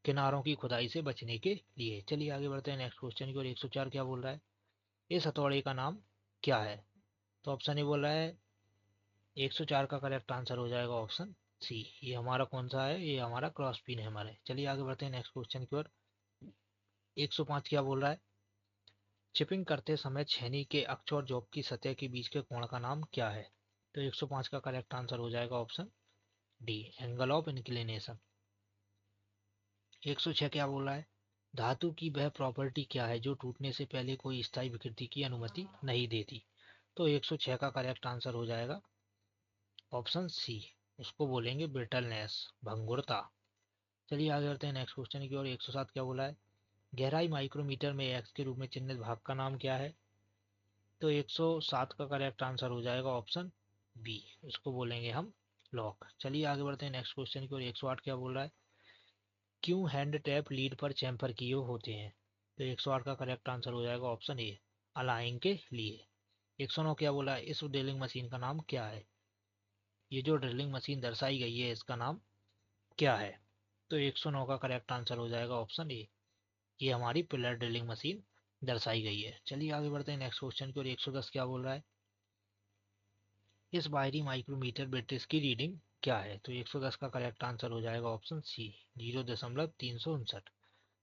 किनारों की खुदाई से बचने के लिए। चलिए आगे बढ़ते हैं नेक्स्ट क्वेश्चन की ओर। 104 क्या बोल रहा है, इस हथौड़े का नाम क्या है। तो ऑप्शन ए बोल रहा है 104 का करेक्ट आंसर हो जाएगा ऑप्शन सी, ये हमारा कौन सा है, ये हमारा क्रॉस पिन है हमारे। चलिए आगे बढ़ते हैं नेक्स्ट क्वेश्चन की ओर। 105 क्या बोल रहा है, चिपिंग करते समय छेनी के अक्ष और जॉब की सतह के बीच के कोण का नाम क्या है। तो 105 का करेक्ट आंसर हो जाएगा option D, angle of inclination. 106 क्या बोल रहा है, धातु की वह प्रॉपर्टी क्या है जो टूटने से पहले कोई स्थायी विकृति की अनुमति नहीं देती। तो 106 का करेक्ट आंसर हो जाएगा ऑप्शन सी, उसको बोलेंगे ब्रिटलनेस, भंगुरता। चलिए आगे बढ़ते हैं नेक्स्ट क्वेश्चन की ओर। 107 क्या बोला है, गहराई माइक्रोमीटर में एक्स के रूप में चिन्हित भाग का नाम क्या है। तो 107 का करेक्ट आंसर हो जाएगा ऑप्शन बी, इसको बोलेंगे हम लॉक। चलिए आगे बढ़ते हैं नेक्स्ट क्वेश्चन की ओर। 108 क्या बोल रहा है, क्यों हैंड टैप लीड पर चैम्फर किए होते हैं। तो 108 का करेक्ट आंसर हो जाएगा ऑप्शन ए, अलाइंग के लिए। 109 क्या बोला है, इस ड्रिलिंग मशीन का नाम क्या है। ये जो ड्रिलिंग मशीन दर्शाई गई है इसका नाम क्या है। तो 109 का करेक्ट आंसर हो जाएगा ऑप्शन ए, ये हमारी पिलर ड्रिलिंग मशीन दर्शाई गई है। चलिए आगे बढ़ते हैं नेक्स्ट क्वेश्चन की ओर। 110 क्या बोल रहा है, इस बाहरी माइक्रोमीटर ब्रिटिश की रीडिंग क्या है। तो 110 का करेक्ट आंसर हो जाएगा ऑप्शन सी, 0.359।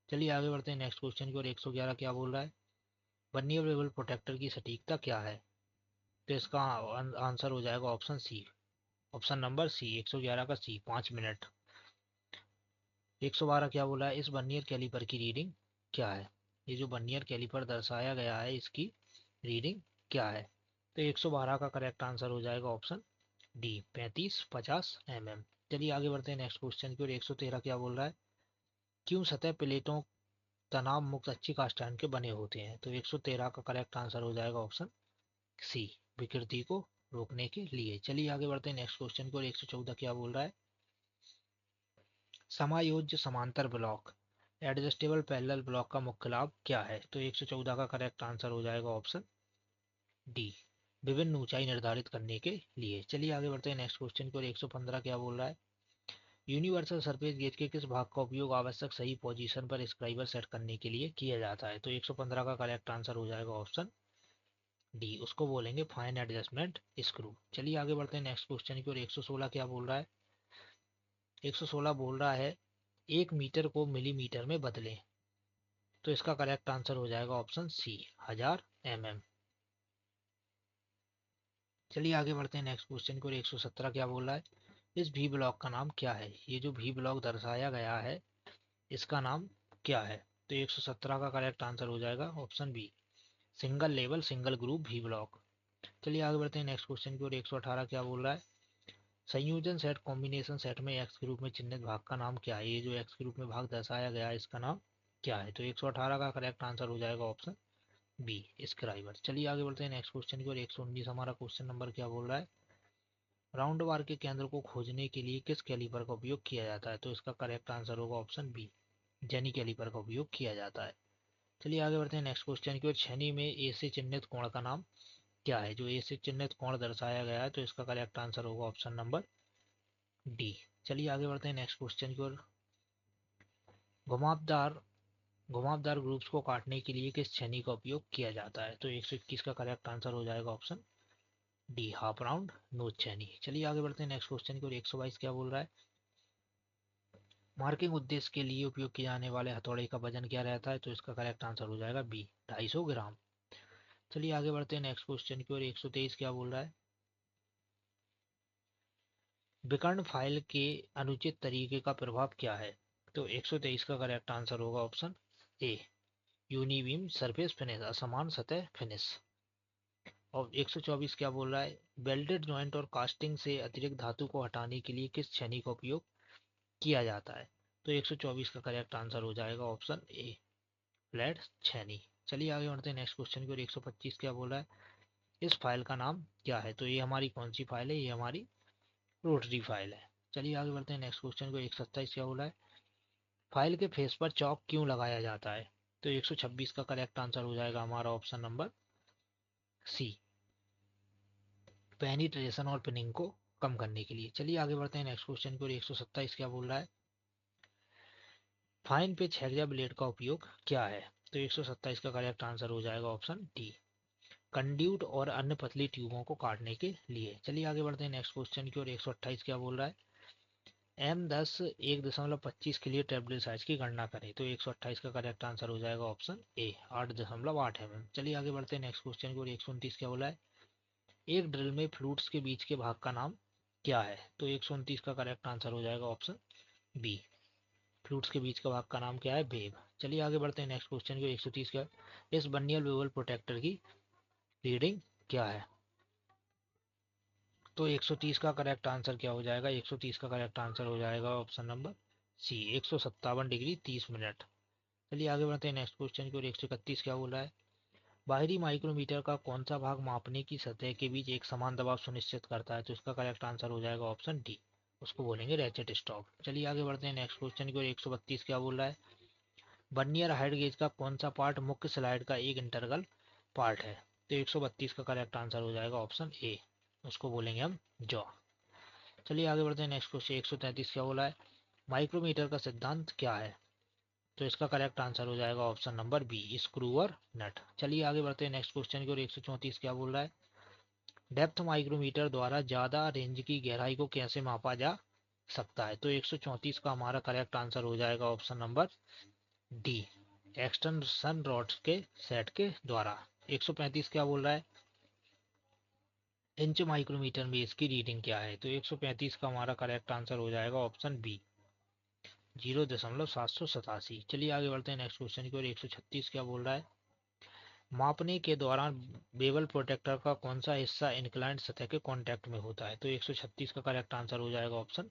चलिए आगे बढ़ते हैं नेक्स्ट क्वेश्चन की ओर। 111 क्या बोल रहा है, वर्नियर लेवल प्रोटेक्टर की सटीकता क्या है। तो इसका आंसर हो जाएगा option C, option number C, 111 का सी, 5 मिनट। 112 क्या बोला है, इस वर्नियर कैलिपर की रीडिंग क्या है। ये जो वर्नियर कैलिपर दर्शाया गया है इसकी रीडिंग क्या है। तो 112 का करेक्ट आंसर हो जाएगा ऑप्शन डी, 35-50 mm। चलिए आगे बढ़ते हैं नेक्स्ट क्वेश्चन की ओर। 113 क्या बोल रहा है, क्यों सतह प्लेटों तनाव मुक्त अच्छी कास्टाइन के बने होते हैं। तो 113 का करेक्ट आंसर हो जाएगा ऑप्शन सी, विकृति को रोकने के लिए। चलिए आगे बढ़ते हैं नेक्स्ट क्वेश्चन की ओर। 114 क्या बोल रहा है, समायोज्य समांतर ब्लॉक एडजस्टेबल पैरेलल ब्लॉक का मुख्य लाभ क्या है। तो 114 का करेक्ट आंसर हो जाएगा ऑप्शन डी, विभिन्न ऊंचाई निर्धारित करने के लिए। चलिए आगे बढ़ते हैं नेक्स्ट क्वेश्चन की ओर। 115 क्या बोल रहा है, यूनिवर्सल सरफेस गेज के किस भाग का उपयोग आवश्यक सही पोजीशन पर स्क्राइबर सेट करने के लिए किया जाता है। तो 115 का करेक्ट आंसर हो जाएगा ऑप्शन डी, उसको बोलेंगे फाइन एडजस्टमेंट स्क्रू। चलिए आगे बढ़ते हैं नेक्स्ट क्वेश्चन की ओर। 116 क्या बोल रहा है, 116 बोल रहा है एक मीटर को मिलीमीटर में बदलें। तो इसका करेक्ट आंसर हो जाएगा ऑप्शन सी, 1000 mm। चलिए आगे बढ़ते हैं नेक्स्ट क्वेश्चन की ओर। 117 क्या बोल रहा है, इस भी ब्लॉक का नाम क्या है। ये जो भी ब्लॉक दर्शाया गया है इसका नाम क्या है। तो 117 का करेक्ट आंसर हो जाएगा option B, single level single group V block. चलिए आगे बढ़ते हैं नेक्स्ट क्वेश्चन की ओर। 118 क्या बोल रहा है, संयोजन सेट कॉम्बिनेशन सेट में एक्स के रूप में चिन्हित भाग का नाम क्या है। ये जो एक्स के रूप में भाग दर्शाया गया है इसका नाम क्या है। तो 118 का करेक्ट आंसर हो जाएगा ऑप्शन बी, स्क्राइबर। चलिए आगे बढ़ते हैं नेक्स्ट क्वेश्चन की ओर। 119 हमारा क्वेश्चन नंबर क्या बोल रहा है, राउंड बार के केंद्र को खोजने के लिए किस कैलिपर का उपयोग किया जाता है। तो इसका करेक्ट आंसर होगा ऑप्शन बी, जेनी कैलिपर का उपयोग किया जाता है। चलिए आगे बढ़ते हैं नेक्स्ट क्वेश्चन की ओर। छेनी में ए से चिन्हित कोण का नाम क्या है। जो ए से चिन्हित कोण दर्शाया गया है तो इसका करेक्ट आंसर होगा ऑप्शन नंबर डी। चलिए आगे बढ़ते हैं नेक्स्ट क्वेश्चन की ओर। घुमावदार घुमावदार ग्रुप्स को काटने के लिए किस छेनी का उपयोग किया जाता है। तो 121 का करेक्ट आंसर हो जाएगा ऑप्शन डी, हाफ राउंड नोच छेनी। चलिए आगे बढ़ते हैं नेक्स्ट क्वेश्चन की ओर। 122 क्या बोल रहा है, मार्किंग उद्देश्य के लिए उपयोग किए जाने वाले हथौड़े का वजन क्या रहता है। तो इसका करेक्ट आंसर हो जाएगा बी, 250 ग्राम। चलिए आगे बढ़ते हैं नेक्स्ट क्वेश्चन की ओर। 123 क्या बोल रहा है, विकर्ण फाइल के अनुचित तरीके का प्रभाव क्या है। तो 123 का करेक्ट आंसर होगा option A, unibeam surface finish, असमान सतह फिनिश। और 124 क्या बोल रहा है, वेल्डेड जॉइंट और कास्टिंग से अतिरिक्त धातु को हटाने के लिए किस छेनी का उपयोग किया जाता है। तो 124 का करेक्ट आंसर हो जाएगा ऑप्शन ए, फ्लैट छेनी। चलिए आगे बढ़ते हैं नेक्स्ट क्वेश्चन की ओर। 125 क्या बोल रहा है, इस फाइल का नाम क्या है। तो ये हमारी कौन सी फाइल है, ये हमारी रोटरी फाइल है। चलिए आगे बढ़ते हैं नेक्स्ट क्वेश्चन को। 127 क्या बोला है, फाइल के फेस पर चौक क्यों लगाया जाता है। तो 126 का करेक्ट आंसर हो जाएगा हमारा ऑप्शन नंबर सी, पेनिट्रेशन और पिनिंग को कम करने के लिए। चलिए आगे बढ़ते हैं नेक्स्ट क्वेश्चन को। 127 क्या बोल रहा है, फाइन पिच हेक्सा ब्लेड का उपयोग क्या है। तो 127 का करेक्ट आंसर हो जाएगा ऑप्शन डी, कंड्यूट और अन्य पतली ट्यूबों को काटने के लिए। चलिए आगे बढ़ते हैं नेक्स्ट क्वेश्चन की ओर। 128 क्या बोल रहा है, M10 1.25 के लिए टेबलेट साइज की गणना करें। तो 128 का करेक्ट आंसर हो जाएगा ऑप्शन ए, 8.8 mm। चलिए आगे बढ़ते हैं नेक्स्ट क्वेश्चन की ओर। 129 क्या बोला है, एक ड्रिल में फ्लूट्स के बीच के भाग का नाम क्या है? तो 129 का करेक्ट आंसर हो जाएगा ऑप्शन बी। फ्लूट्स के बीच का भाग का नाम क्या है? वेव। चलिए आगे बढ़ते हैं नेक्स्ट क्वेश्चन की। 130 का, इस बर्नियर वेवल प्रोटेक्टर की रीडिंग क्या है? तो 130 का करेक्ट आंसर क्या हो जाएगा? 130 का करेक्ट आंसर हो जाएगा option number C, 157 degree 30 minute. चलिए आगे बढ़ते हैं नेक्स्ट क्वेश्चन की ओर। 131 क्या बोला है? बाहरी माइक्रोमीटर का कौन सा भाग मापने की सतह के बीच एक समान दबाव सुनिश्चित करता है? तो इसका करेक्ट आंसर हो जाएगा ऑप्शन डी, उसको बोलेंगे रैचेट स्टॉप। चलिए आगे बढ़ते हैं नेक्स्ट क्वेश्चन की ओर। 132 क्या बोल रहा है? वर्नियर हाइट गेज का कौन सा पार्ट मुख्य स्लाइड का एक इंटरवल पार्ट है? तो 132 का करेक्ट आंसर हो जाएगा ऑप्शन ए, उसको बोलेंगे हम जॉ। चलिए आगे बढ़ते हैं नेक्स्ट क्वेश्चन। 133 क्या बोला है? माइक्रोमीटर का सिद्धांत क्या है? तो इसका करेक्ट आंसर हो जाएगा ऑप्शन नंबर बी, स्क्रू और नट। चलिए आगे बढ़ते हैं नेक्स्ट क्वेश्चन की ओर। 134 क्या बोल रहा है? डेप्थ माइक्रोमीटर द्वारा ज्यादा रेंज की गहराई को कैसे मापा जा सकता है? तो 134 का हमारा करेक्ट आंसर हो जाएगा option number D, extension rods के सेट के द्वारा। 135 क्या बोल रहा है? इंच माइक्रोमीटर में इसकी रीडिंग क्या है? तो 135 का हमारा करेक्ट आंसर हो जाएगा ऑप्शन बी, 0.787। चलिए आगे बढ़ते हैं नेक्स्ट क्वेश्चन की ओर। 136 क्या बोल रहा है? मापने के दौरान बेवल प्रोटेक्टर का कौन सा हिस्सा इंक्लाइंड सतह के कांटेक्ट में होता है? तो 136 का करेक्ट आंसर हो जाएगा ऑप्शन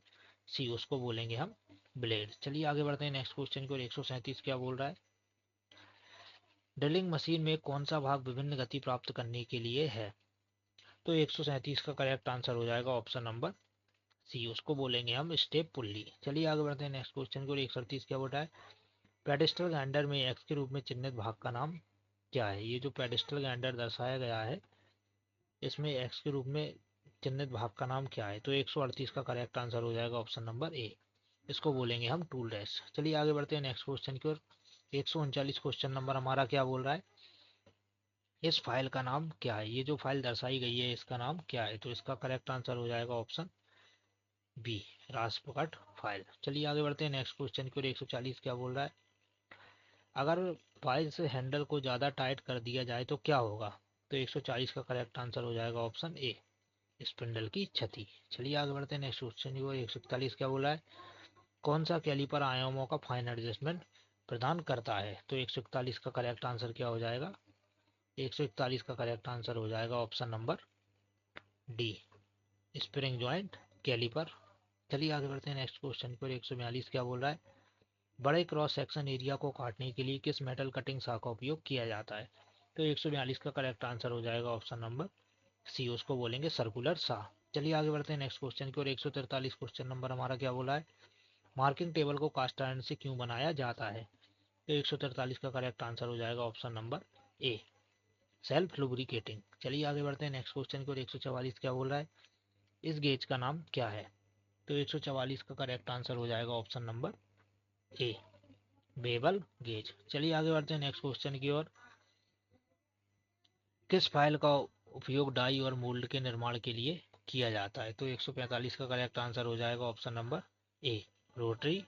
सी, उसको बोलेंगे हम ब्लेड। चलिए आगे बढ़ते हैं नेक्स्ट क्वेश्चन की ओर। 137 क्या बोल रहा है? ड्रिलिंग मशीन में कौन सा भाग विभिन्न गति प्राप्त करने के लिए है? तो 137 का करेक्ट आंसर हो जाएगा ऑप्शन नंबर सी, उसको बोलेंगे हम स्टेप पुल्ली। चलिए आगे बढ़ते हैं नेक्स्ट क्वेश्चन की ओर। 138 क्या बोल रहा है? पेडेस्टल ग्राइंडर में एक्स के रूप में चिन्हित भाग का नाम क्या है? ये जो पेडेस्टल ग्राइंडर दर्शाया गया है, इसमें एक्स के रूप में चिन्हित भाग का नाम क्या है? तो 138 का करेक्ट आंसर हो जाएगा ऑप्शन नंबर ए, इसको बोलेंगे हम टूल रेस्ट। चलिए आगे बढ़ते हैं नेक्स्ट क्वेश्चन की ओर। 139 क्वेश्चन नंबर हमारा क्या बोल रहा है? इस फाइल का नाम क्या है? ये जो फाइल दर्शाई गई है इसका नाम क्या है? तो इसका करेक्ट आंसर हो जाएगा ऑप्शन बी, रास्पकट फाइल। चलिए आगे बढ़ते हैं नेक्स्ट क्वेश्चन की ओर। 140 क्या बोल रहा है? अगर फाइल से हैंडल को ज़्यादा टाइट कर दिया जाए तो क्या होगा? तो 140 का करेक्ट आंसर हो जाएगा ऑप्शन ए, स्पिंडल की क्षति। चलिए आगे बढ़ते हैं नेक्स्ट क्वेश्चन की ओर। 141 क्या बोला है? कौन सा कैलिपर आयामों का फाइन एडजस्टमेंट प्रदान करता है? तो 141 का करेक्ट आंसर क्या हो जाएगा? 141 का करेक्ट आंसर हो जाएगा option number D, spring joint calliper. चलिए आगे बढ़ते हैं नेक्स्ट क्वेश्चन पर। 142 क्या बोल रहा है? बड़े क्रॉस सेक्शन एरिया को काटने के लिए किस मेटल कटिंग साह का उपयोग किया जाता है? तो 142 का करेक्ट आंसर हो जाएगा ऑप्शन नंबर सी, उसको बोलेंगे सर्कुलर साह। चलिए आगे बढ़ते हैं नेक्स्ट क्वेश्चन की ओर। 143 क्वेश्चन नंबर हमारा क्या बोला है? मार्किंग टेबल को कास्ट आयरन से क्यों बनाया जाता है? तो 143 का करेक्ट आंसर हो जाएगा ऑप्शन नंबर ए, सेल्फ लुब्रिकेटिंग। चलिए आगे बढ़ते हैं नेक्स्ट क्वेश्चन की ओर। 144 क्या बोल रहा है? इस गेज का नाम क्या है? तो 144 का करेक्ट आंसर हो जाएगा ऑप्शन नंबर ए, बेबल गेज। चलिए आगे बढ़ते हैं नेक्स्ट क्वेश्चन की ओर। किस फाइल का उपयोग डाई और मोल्ड के निर्माण के लिए किया जाता है? तो 145 का करेक्ट आंसर हो जाएगा ऑप्शन नंबर ए, रोटरी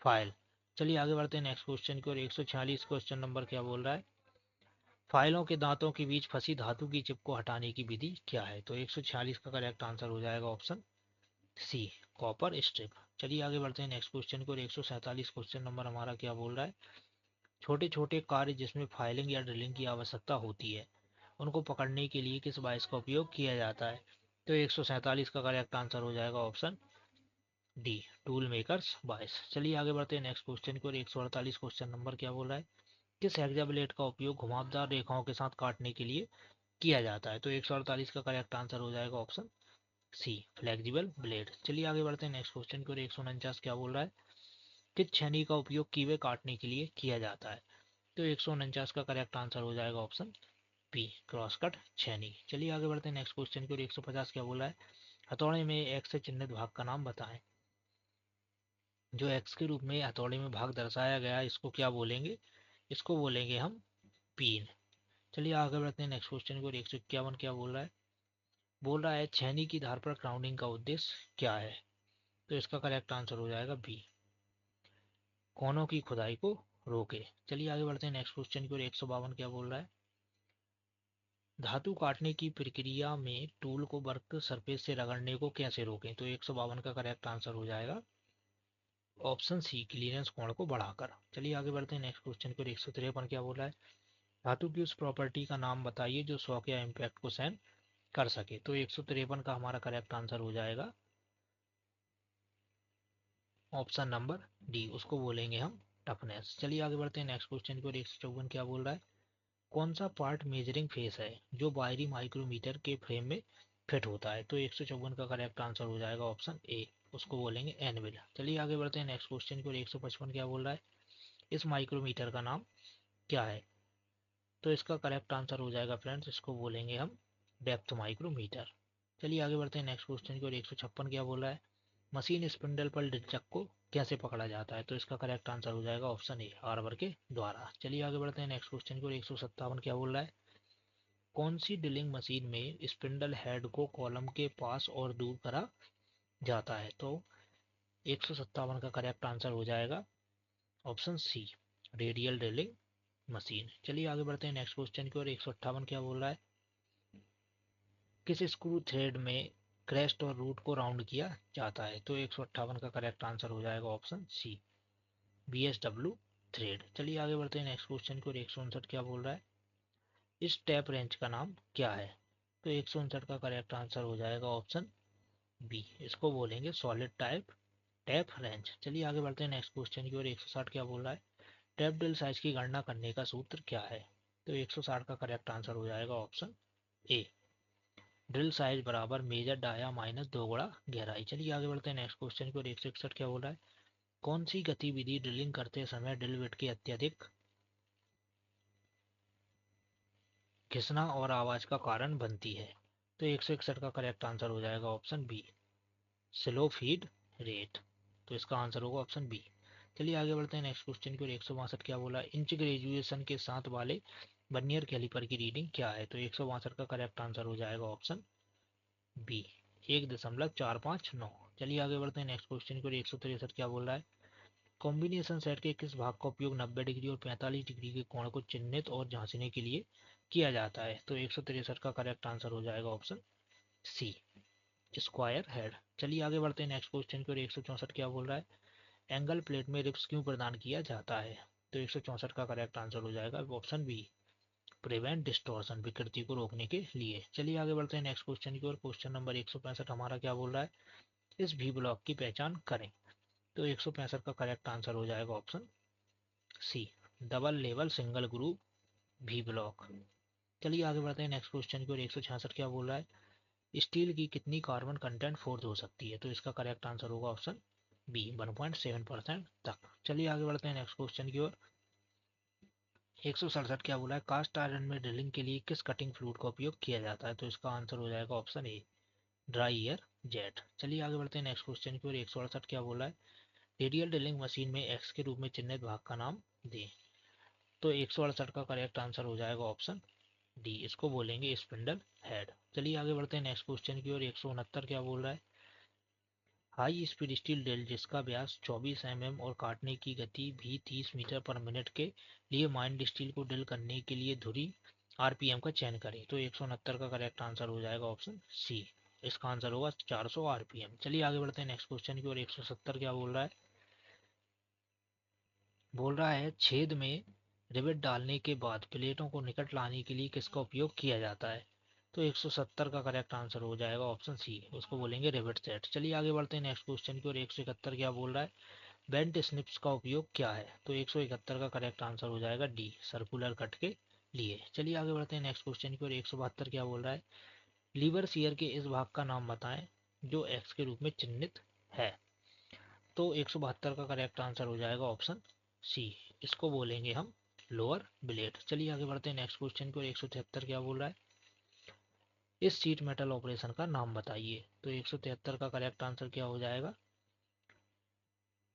फाइल। चलिए आगे बढ़ते हैं नेक्स्ट क्वेश्चन की ओर। 146 क्वेश्चन नंबर क्या बोल रहा है? फाइलों के दांतों के बीच फंसी धातु की चिप को हटाने की विधि क्या है? तो 146 का करेक्ट आंसर हो जाएगा ऑप्शन सी, कॉपर स्ट्रिप। चलिए आगे बढ़ते हैं नेक्स्ट क्वेश्चन की ओर। 147 क्वेश्चन नंबर हमारा क्या बोल रहा है? छोटे छोटे कार्य जिसमें फाइलिंग या ड्रिलिंग की आवश्यकता होती है, उनको पकड़ने के लिए किस बाइस का उपयोग किया जाता है? तो 147 का करेक्ट आंसर हो जाएगा ऑप्शन डी, टूल मेकर्स बाइस। चलिए आगे बढ़ते हैं नेक्स्ट क्वेश्चन की ओर। 148 क्वेश्चन नंबर क्या बोल रहा है? किस हेक्सा ब्लेड का उपयोग घुमावदार रेखाओं के साथ काटने के लिए किया जाता है? तो 148 का करेक्ट आंसर हो जाएगा ऑप्शन सी, फ्लेक्सिबल ब्लेड। चलिए आगे बढ़ते हैं नेक्स्ट क्वेश्चन की ओर। 149 क्या बोल रहा है? किस छेनी का उपयोग कीवे काटने के लिए किया जाता है? तो 149 का करेक्ट आंसर हो जाएगा ऑप्शन पी, क्रॉस कट छेनी। चलिए आगे बढ़ते हैं नेक्स्ट क्वेश्चन की ओर। 150 क्या बोला है? हथौड़े में एक्स से चिन्हित भाग का नाम बताएं। जो एक्स के रूप में हथौड़े में भाग दर्शाया गया है, इसको क्या बोलेंगे? इसको बोलेंगे हम पीन। चलिए आगे बढ़ते हैं नेक्स्ट क्वेश्चन की ओर। 151 क्या बोल रहा है? बोल रहा है छेनी की धार पर ग्राउंडिंग का उद्देश्य क्या है? तो इसका करेक्ट आंसर हो जाएगा बी, कोनों की खुदाई को रोके। चलिए आगे बढ़ते हैं नेक्स्ट क्वेश्चन की ओर। 152 क्या बोल रहा है? धातु काटने की प्रक्रिया में टूल को वर्क सरफेस से रगड़ने को कैसे रोकें? तो 152 का करेक्ट आंसर हो जाएगा ऑप्शन सी, क्लीयरेंस कोण को बढ़ाकर। चलिए आगे बढ़ते हैं नेक्स्ट क्वेश्चन पर। 153 क्या बोला है? धातु की उस प्रॉपर्टी का नाम बताइए जो शॉक या इम्पैक्ट को सहन कर सके। तो 153 का हमारा करेक्ट आंसर हो जाएगा ऑप्शन नंबर डी, उसको बोलेंगे हम टफनेस। चलिए आगे बढ़ते हैं नेक्स्ट क्वेश्चन की ओर। 154 क्या बोल रहा है? कौन सा पार्ट मेजरिंग फेस है जो बाहरी माइक्रोमीटर के फ्रेम में फिट होता है? तो 154 का करेक्ट आंसर हो जाएगा ऑप्शन ए, उसको बोलेंगे एनविल। चलिए आगे बढ़ते हैं नेक्स्ट क्वेश्चन की ओर। 155 क्या बोल रहा है? इस माइक्रोमीटर का नाम क्या है? तो इसका करेक्ट आंसर हो जाएगा फ्रेंड्स, इसको बोलेंगे हम डेप्थ माइक्रोमीटर। चलिए आगे बढ़ते हैं नेक्स्ट क्वेश्चन की ओर। 156 क्या बोल रहा है? मशीन स्पिंडल पर डिचक को कैसे पकड़ा जाता है? तो इसका करेक्ट आंसर हो जाएगा ऑप्शन ए, हार्बर के द्वारा। चलिए आगे बढ़ते हैं नेक्स्ट क्वेश्चन की ओर। 157 क्या बोल रहा है? कौन सी ड्रिलिंग मशीन में स्पिंडल हेड को कॉलम के पास और दूर करा जाता है? तो 157 का करेक्ट आंसर हो जाएगा option C, radial drilling machine. चलिए आगे बढ़ते हैं नेक्स्ट क्वेश्चन की ओर। 158 क्या बोल रहा है? किस स्क्रू थ्रेड में क्रेस्ट और रूट को राउंड किया जाता है? तो 158 का करेक्ट आंसर हो जाएगा ऑप्शन सी, BSW थ्रेड। चलिए आगे बढ़ते हैं नेक्स्ट क्वेश्चन की ओर। 159 क्या बोल रहा है? इस टैप रेंच का नाम क्या है? तो 159 का करेक्ट आंसर हो जाएगा ऑप्शन बी, इसको बोलेंगे सॉलिड टाइप टैप रेंच। चलिए आगे बढ़ते हैं नेक्स्ट क्वेश्चन की ओर। 160 क्या बोल रहा है? टैप ड्रिल साइज की गणना करने का सूत्र क्या है? तो 160 का करेक्ट आंसर हो जाएगा ऑप्शन ए, ड्रिल साइज बराबर मेजर डाया माइनस 2 गुणा गहराई। चलिए आगे बढ़ते हैं नेक्स्ट क्वेश्चन की ओर। 161 क्या बोल रहा है? कौन सी गतिविधि ड्रिलिंग करते समय ड्रिल बिट के अत्यधिक घिसना और आवाज का कारण बनती है? तो 161 का करेक्ट आंसर हो जाएगा option B, slow feed rate. तो इसका आंसर होगा ऑप्शन बी। चलिए आगे बढ़ते हैं नेक्स्ट क्वेश्चन की ओर। 162 क्या बोला? इंच ग्रेजुएशन के साथ वाले वर्नियर कैलिपर की रीडिंग क्या है? तो 162 का करेक्ट आंसर हो जाएगा ऑप्शन बी, 1.459। चलिए आगे बढ़ते हैं नेक्स्ट क्वेश्चन की ओर। 163 क्या बोल रहा है? कॉम्बिनेशन सेट के किस भाग का उपयोग 90 डिग्री और 45 डिग्री के कोण को चिन्हित और जांचने के लिए किया जाता है? तो 163 का करेक्ट आंसर हो जाएगा ऑप्शन सी, स्क्वायर हेड। चलिए आगे बढ़ते हैं नेक्स्ट क्वेश्चन की ओर। 164 क्या बोल रहा है? एंगल प्लेट में रिप्स क्यों प्रदान किया जाता है? तो 164 का करेक्ट आंसर हो जाएगा ऑप्शन बी, प्रिवेंट डिस्टॉर्शन, विकृति को रोकने के लिए। चलिए आगे बढ़ते हैं नेक्स्ट क्वेश्चन की ओर। क्वेश्चन नंबर 165 हमारा क्या बोल रहा है? इस भी ब्लॉक की पहचान करें। तो 165 का करेक्ट आंसर हो जाएगा option C, double level single group V block. चलिए आगे बढ़ते हैं नेक्स्ट क्वेश्चन की ओर। 166 क्या बोल रहा है? स्टील की कितनी कार्बन कंटेंट फोर्स हो सकती है? तो इसका करेक्ट आंसर होगा ऑप्शन बी, 1.7% तक। चलिए आगे बढ़ते हैं नेक्स्ट क्वेश्चन की ओर। 167 क्या बोला है? कास्ट आयरन में ड्रिलिंग के लिए किस कटिंग फ्लूइड का उपयोग किया जाता है? तो इसका आंसर हो जाएगा ऑप्शन ए, ड्राई एयर जेट। चलिए आगे बढ़ते हैं नेक्स्ट क्वेश्चन की ओर। 168 क्या बोला है? रेडियल ड्रिलिंग मशीन में एक्स के रूप में चिन्हित भाग का नाम दें। तो 168 का करेक्ट आंसर हो जाएगा ऑप्शन डी, इसको बोलेंगे स्पिंडल हेड। चलिए आगे बढ़ते हैं नेक्स्ट क्वेश्चन की ओर। 169 क्या बोल रहा है? हाई स्पीड स्टील ड्रिल जिसका व्यास 24 mm और काटने की गति भी 30 मीटर पर मिनट के लिए माइंड स्टील को ड्रिल करने के लिए धुरी RPM का चयन करें। तो 169 का करेक्ट आंसर हो जाएगा ऑप्शन सी, इसका आंसर होगा 400 RPM। चलिए आगे बढ़ते हैं नेक्स्ट क्वेश्चन की ओर। 170 क्या बोल रहा है? बोल रहा है छेद में रिवेट डालने के बाद प्लेटों को निकट लाने के लिए किसका उपयोग किया जाता है? तो 170 का करेक्ट आंसर हो जाएगा ऑप्शन सी, उसको बोलेंगे रिवेट सेट। चलिए आगे बढ़ते हैं नेक्स्ट क्वेश्चन की ओर। 171 क्या बोल रहा है? बेंट स्निप्स का उपयोग क्या है? तो 171 का करेक्ट आंसर हो जाएगा डी, सर्कुलर कट के लिए। चलिए आगे बढ़ते हैं नेक्स्ट क्वेश्चन की ओर। 172 क्या बोल रहा है? लीवर शियर के इस भाग का नाम बताएं जो एक्स के रूप में चिन्हित है। तो 172 का करेक्ट आंसर हो जाएगा ऑप्शन सी, इसको बोलेंगे हम लोअर ब्लेड। चलिए आगे बढ़ते हैं नेक्स्ट क्वेश्चन की ओर। 173 क्या बोल रहा है? इस सीट मेटल ऑपरेशन का नाम बताइए। तो 173 का करेक्ट आंसर क्या हो जाएगा?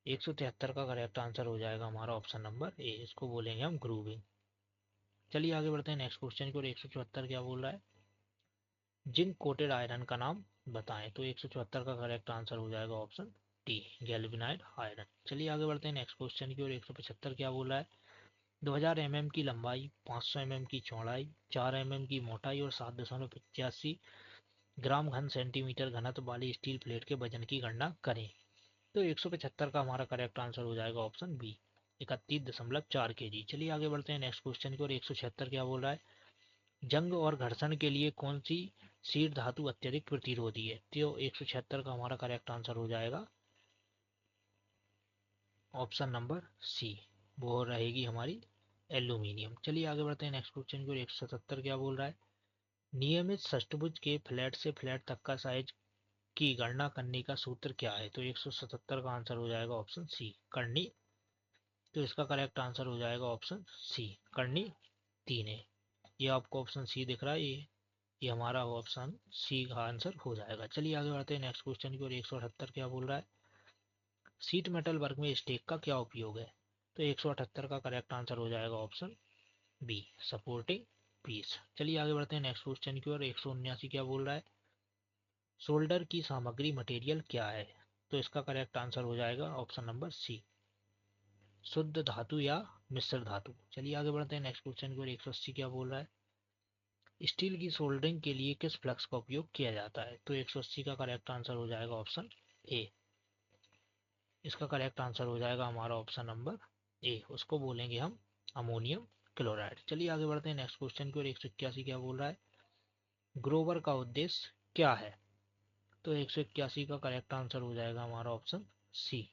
173 का करेक्ट आंसर हो जाएगा हमारा ऑप्शन नंबर ए, इसको बोलेंगे हम ग्रूविंग। चलिए आगे बढ़ते हैं नेक्स्ट क्वेश्चन की ओर। 174 क्या बोल रहा है? जिंक कोटेड आयरन का नाम बताएं। तो 174 का करेक्ट आंसर हो जाएगा ऑप्शन डी, गैल्वेनाइड आयरन। चलिए आगे बढ़ते हैं नेक्स्ट क्वेश्चन की ओर। 175 क्या बोल रहा है? 2000 mm की लंबाई, 500 mm की चौड़ाई, 4 mm की मोटाई और 7.85 ग्राम घन सेंटीमीटर घनत्व वाली स्टील प्लेट के वजन की गणना करें। तो 175 का हमारा करेक्ट आंसर हो जाएगा ऑप्शन बी, 31.4 kg। चलिए आगे बढ़ते हैं नेक्स्ट क्वेश्चन की ओर। 176 क्या बोल रहा है, जंग और घर्षण के लिए कौन सी शीट धातु अत्यधिक प्रतिरोधी है। तो 176 का हमारा करेक्ट आंसर हो जाएगा ऑप्शन नंबर सी, वो रहेगी हमारी एल्यूमिनियम। चलिए आगे बढ़ते हैं नेक्स्ट क्वेश्चन की ओर। 177 क्या बोल रहा है, नियमित षष्ठभुज के फ्लैट से फ्लैट तक का साइज की गणना करने का सूत्र क्या है। तो 177 का आंसर हो जाएगा ऑप्शन सी, करनी। तो इसका करेक्ट आंसर हो जाएगा ऑप्शन सी, करनी 3 है। ये आपको ऑप्शन सी दिख रहा है, ये हमारा ऑप्शन सी का आंसर हो जाएगा। चलिए आगे बढ़ते हैं नेक्स्ट क्वेश्चन की ओर। 178 क्या बोल रहा है, सीट मेटल वर्क में स्टेक का क्या उपयोग है। तो 178 का करेक्ट आंसर हो जाएगा ऑप्शन बी, सपोर्टिंग पीस। चलिए आगे बढ़ते हैं नेक्स्ट क्वेश्चन की ओर। 179 क्या बोल रहा है, सोल्डर की सामग्री मटेरियल क्या है। तो इसका करेक्ट आंसर हो जाएगा ऑप्शन नंबर सी, शुद्ध धातु या मिश्र धातु। चलिए आगे बढ़ते हैं नेक्स्ट क्वेश्चन की ओर। 180 क्या बोल रहा है, स्टील की सोल्डरिंग के लिए किस फ्लक्स का उपयोग किया जाता है। तो 180 का करेक्ट आंसर हो जाएगा ऑप्शन ए, इसका करेक्ट आंसर हो जाएगा हमारा ऑप्शन नंबर ए, उसको बोलेंगे हम अमोनियम क्लोराइड। चलिए आगे बढ़ते हैं नेक्स्ट क्वेश्चन की ओर। 181 क्या बोल रहा है, ग्रोवर का उद्देश्य क्या है। तो 181 का करेक्ट आंसर हो जाएगा हमारा ऑप्शन सी,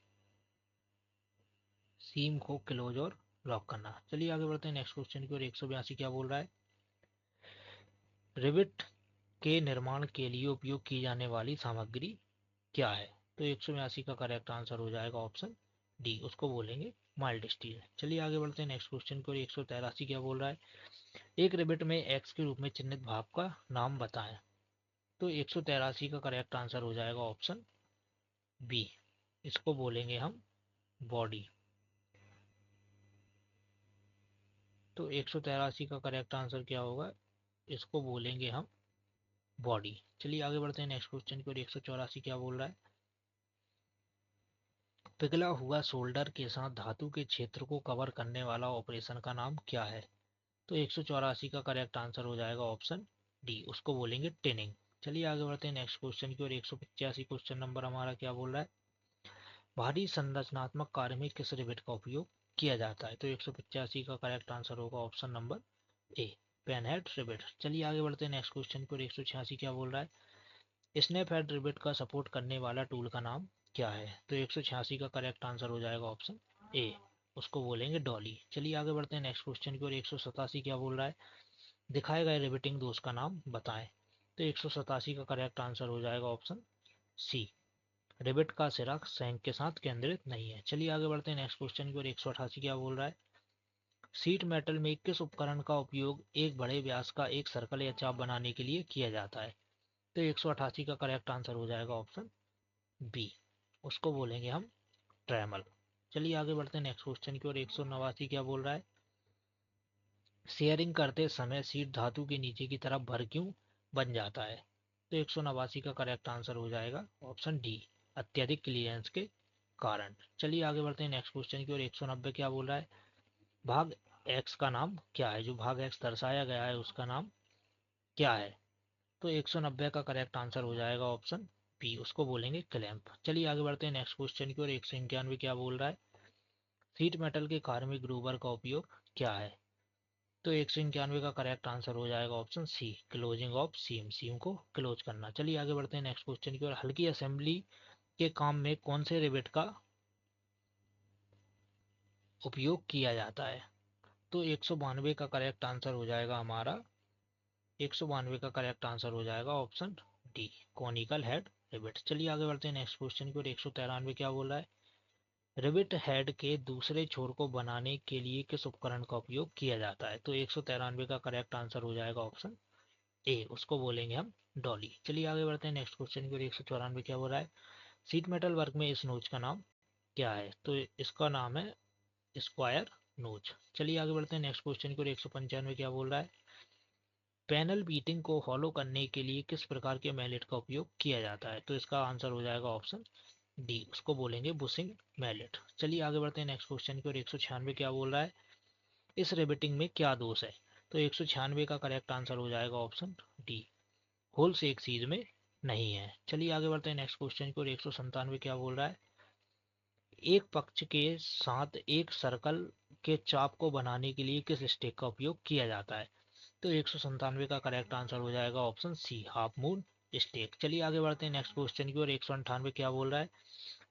सीम को क्लोज और लॉक करना। चलिए आगे बढ़ते हैं नेक्स्ट क्वेश्चन की ओर। 182 क्या बोल रहा है, रिविट के निर्माण के लिए उपयोग की जाने वाली सामग्री क्या है। तो 182 का करेक्ट आंसर हो जाएगा ऑप्शन डी, उसको बोलेंगे माइल्ड स्टील। चलिए आगे बढ़ते हैं नेक्स्ट क्वेश्चन की ओर। 183 क्या बोल रहा है, एक रिविट में एक्स के रूप में चिन्हित भाग का नाम बताएं। तो 183 का करेक्ट आंसर हो जाएगा ऑप्शन बी, इसको बोलेंगे हम बॉडी। तो 183 का करेक्ट आंसर क्या होगा, इसको बोलेंगे हम बॉडी। चलिए आगे बढ़ते हैं नेक्स्ट क्वेश्चन की ओर। 184 क्या बोल रहा है, पिघला हुआ सोल्डर के साथ धातु के क्षेत्र को कवर करने वाला ऑपरेशन का नाम क्या है। तो 184 का करेक्ट आंसर हो जाएगा ऑप्शन डी, उसको बोलेंगे टिनिंग। चलिए आगे बढ़ते हैं नेक्स्ट क्वेश्चन की ओर। 185 क्वेश्चन नंबर हमारा क्या बोल रहा है, भारी संरचनात्मक कार्य में किस रिवेट का उपयोग किया जाता है। तो 185 का करेक्ट आंसर होगा option number A, pan head rivet. चलिए आगे बढ़ते हैं नेक्स्ट क्वेश्चन की ओर। 186 क्या बोल रहा है, स्नैप हेड रिवेट का सपोर्ट करने वाला टूल का नाम क्या है। तो 186 का करेक्ट आंसर हो जाएगा ऑप्शन ए, उसको बोलेंगे डॉली। चलिए आगे बढ़ते हैं नेक्स्ट क्वेश्चन की ओर। 187 क्या बोल रहा है, दिखाए गए रिवेटिंग दोष का नाम बताएं। तो 187 का करेक्ट आंसर हो जाएगा ऑप्शन सी, रिवेट का सिरा सैंक के साथ केंद्रित नहीं है। चलिए आगे बढ़ते हैं नेक्स्ट क्वेश्चन की ओर। 188 क्या बोल रहा है, सीट मेटल में किस उपकरण का उपयोग एक बड़े व्यास का एक सर्कल या चाप बनाने के लिए किया जाता है। तो 188 का करेक्ट आंसर हो जाएगा ऑप्शन बी, उसको बोलेंगे हम ट्रेमल। चलिए आगे बढ़ते हैं नेक्स्ट क्वेश्चन की ओर। 189 क्या बोल रहा है, शेयरिंग करते समय सीट धातु के नीचे की तरफ भर क्यों बन जाता है। तो 189 का करेक्ट आंसर हो जाएगा ऑप्शन डी, अत्यधिक क्लियरेंस के कारण। चलिए आगे बढ़ते हैं नेक्स्ट क्वेश्चन की ओर। 190 क्या बोल रहा है, भाग एक्स का नाम क्या है, जो भाग एक्स दर्शाया गया है उसका नाम क्या है। तो 190 का करेक्ट आंसर हो जाएगा ऑप्शन बी, उसको बोलेंगे क्लैंप। चलिए आगे बढ़ते हैं नेक्स्ट क्वेश्चन की ओर। 191 क्या बोल रहा है, सीट मेटल के कार्य में ग्रूवर का उपयोग क्या है। तो 191 का करेक्ट आंसर हो जाएगा ऑप्शन सी, क्लोजिंग ऑफ सीम, सीम को क्लोज करना। चलिए आगे बढ़ते हैं नेक्स्ट क्वेश्चन की ओर। हल्की असेंबली के काम में कौन से रिवेट का उपयोग किया जाता है। तो 192 का करेक्ट आंसर हो जाएगा हमारा, 192 का करेक्ट आंसर हो जाएगा option D, conical head rivet. चलिए आगे बढ़ते हैं नेक्स्ट क्वेश्चन की ओर। 193 क्या बोल रहा है, रिवेट हेड के दूसरे छोर को बनाने के लिए किस उपकरण का उपयोग किया जाता है। तो 193 का करेक्ट आंसर हो जाएगा ऑप्शन ए, उसको बोलेंगे हम डॉली। चलिए आगे बढ़ते हैं नेक्स्ट क्वेश्चन की ओर। 194 क्या बोल रहा है, सीट मेटल वर्क में इस नोच का नाम क्या है। तो इसका नाम है स्क्वायर नोच। चलिए आगे बढ़ते हैं नेक्स्ट क्वेश्चन की ओर। 195 क्या बोल रहा है, पैनल बीटिंग को फॉलो करने के लिए किस प्रकार के मैलेट का उपयोग किया जाता है। तो इसका आंसर हो जाएगा ऑप्शन डी, उसको बोलेंगे बुशिंग मैलेट। चलिए आगे बढ़ते हैं नेक्स्ट क्वेश्चन की ओर। 196 क्या बोल रहा है, इस रिवेटिंग में क्या दोष है? तो 196 का करेक्ट आंसर हो जाएगा ऑप्शन डी, होल्स एक चीज में नहीं है। चलिए आगे बढ़ते हैं नेक्स्ट क्वेश्चन की ओर। 197 क्या बोल रहा है? एक पक्ष के साथ एक सर्कल के चाप को बनाने के लिए किस स्टेक का उपयोग किया जाता है? तो 197 का करेक्ट आंसर हो जाएगा option C, half moon stake. चलिए आगे बढ़ते हैं नेक्स्ट क्वेश्चन की ओर। 198 क्या बोल रहा है?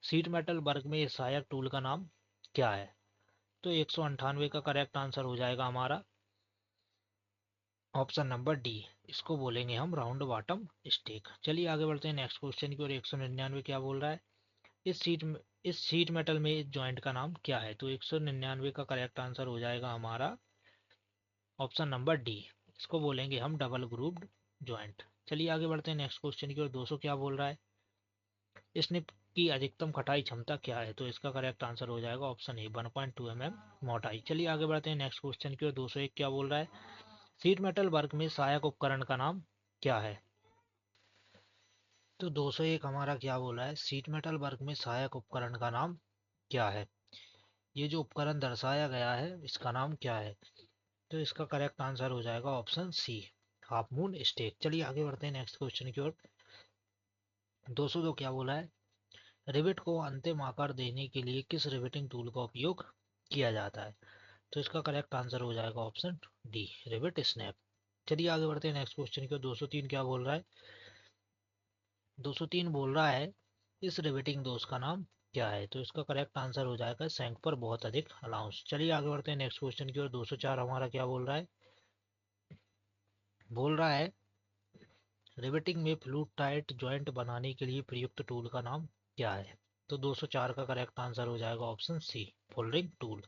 सीट मेटल वर्क में सहायक टूल का नाम क्या है? तो 198 का करेक्ट आंसर हो जाएगा हमारा ऑप्शन नंबर डी, इसको बोलेंगे हम राउंड बॉटम स्टेक। चलिए आगे बढ़ते हैं नेक्स्ट क्वेश्चन की ओर। 199 क्या बोल रहा है? इस सीट मेटल में इस जॉइंट का नाम क्या है? तो 199 का करेक्ट आंसर हो जाएगा हमारा ऑप्शन नंबर डी, इसको बोलेंगे हम डबल ग्रुप्ड जॉइंट। चलिए आगे बढ़ते हैं नेक्स्ट क्वेश्चन की ओर। 200 क्या बोल रहा है? स्निप की अधिकतम कटाई क्षमता क्या है? तो इसका करेक्ट आंसर हो जाएगा ऑप्शन ए, 1.2 mm मोटाई। चलिए आगे बढ़ते हैं नेक्स्ट क्वेश्चन की ओर। 201 क्या बोल रहा है? सीट मेटल वर्क में सहायक उपकरण का नाम क्या है? तो 201 हमारा क्या बोला है? सीट मेटल वर्क में सहायक उपकरण का नाम क्या है? ये जो उपकरण दर्शाया गया है इसका नाम क्या है? तो इसका करेक्ट आंसर हो जाएगा option C, half moon stake. चलिए आगे बढ़ते हैं नेक्स्ट क्वेश्चन की ओर। 202 क्या बोला है? रिवेट को अंतिम आकार देने के लिए किस रिवेटिंग टूल का उपयोग किया जाता है? तो इसका करेक्ट आंसर हो जाएगा ऑप्शन डी, रिवेट स्नैप। चलिए आगे बढ़ते हैं नेक्स्ट क्वेश्चन की ओर। 203 क्या बोल रहा है? 203 बोल रहा है इस रिवेटिंग दोष का नाम क्या है? तो इसका करेक्ट आंसर हो जाएगा शंक पर बहुत अधिक अलाउंस। चलिए आगे बढ़ते हैं नेक्स्ट क्वेश्चन की ओर। 204 हमारा क्या बोल रहा है? बोल रहा है रिवेटिंग में फ्लूट टाइट ज्वाइंट बनाने के लिए प्रयुक्त टूल का नाम क्या है? तो 204 का करेक्ट आंसर हो जाएगा ऑप्शन सी, फोल्डिंग टूल।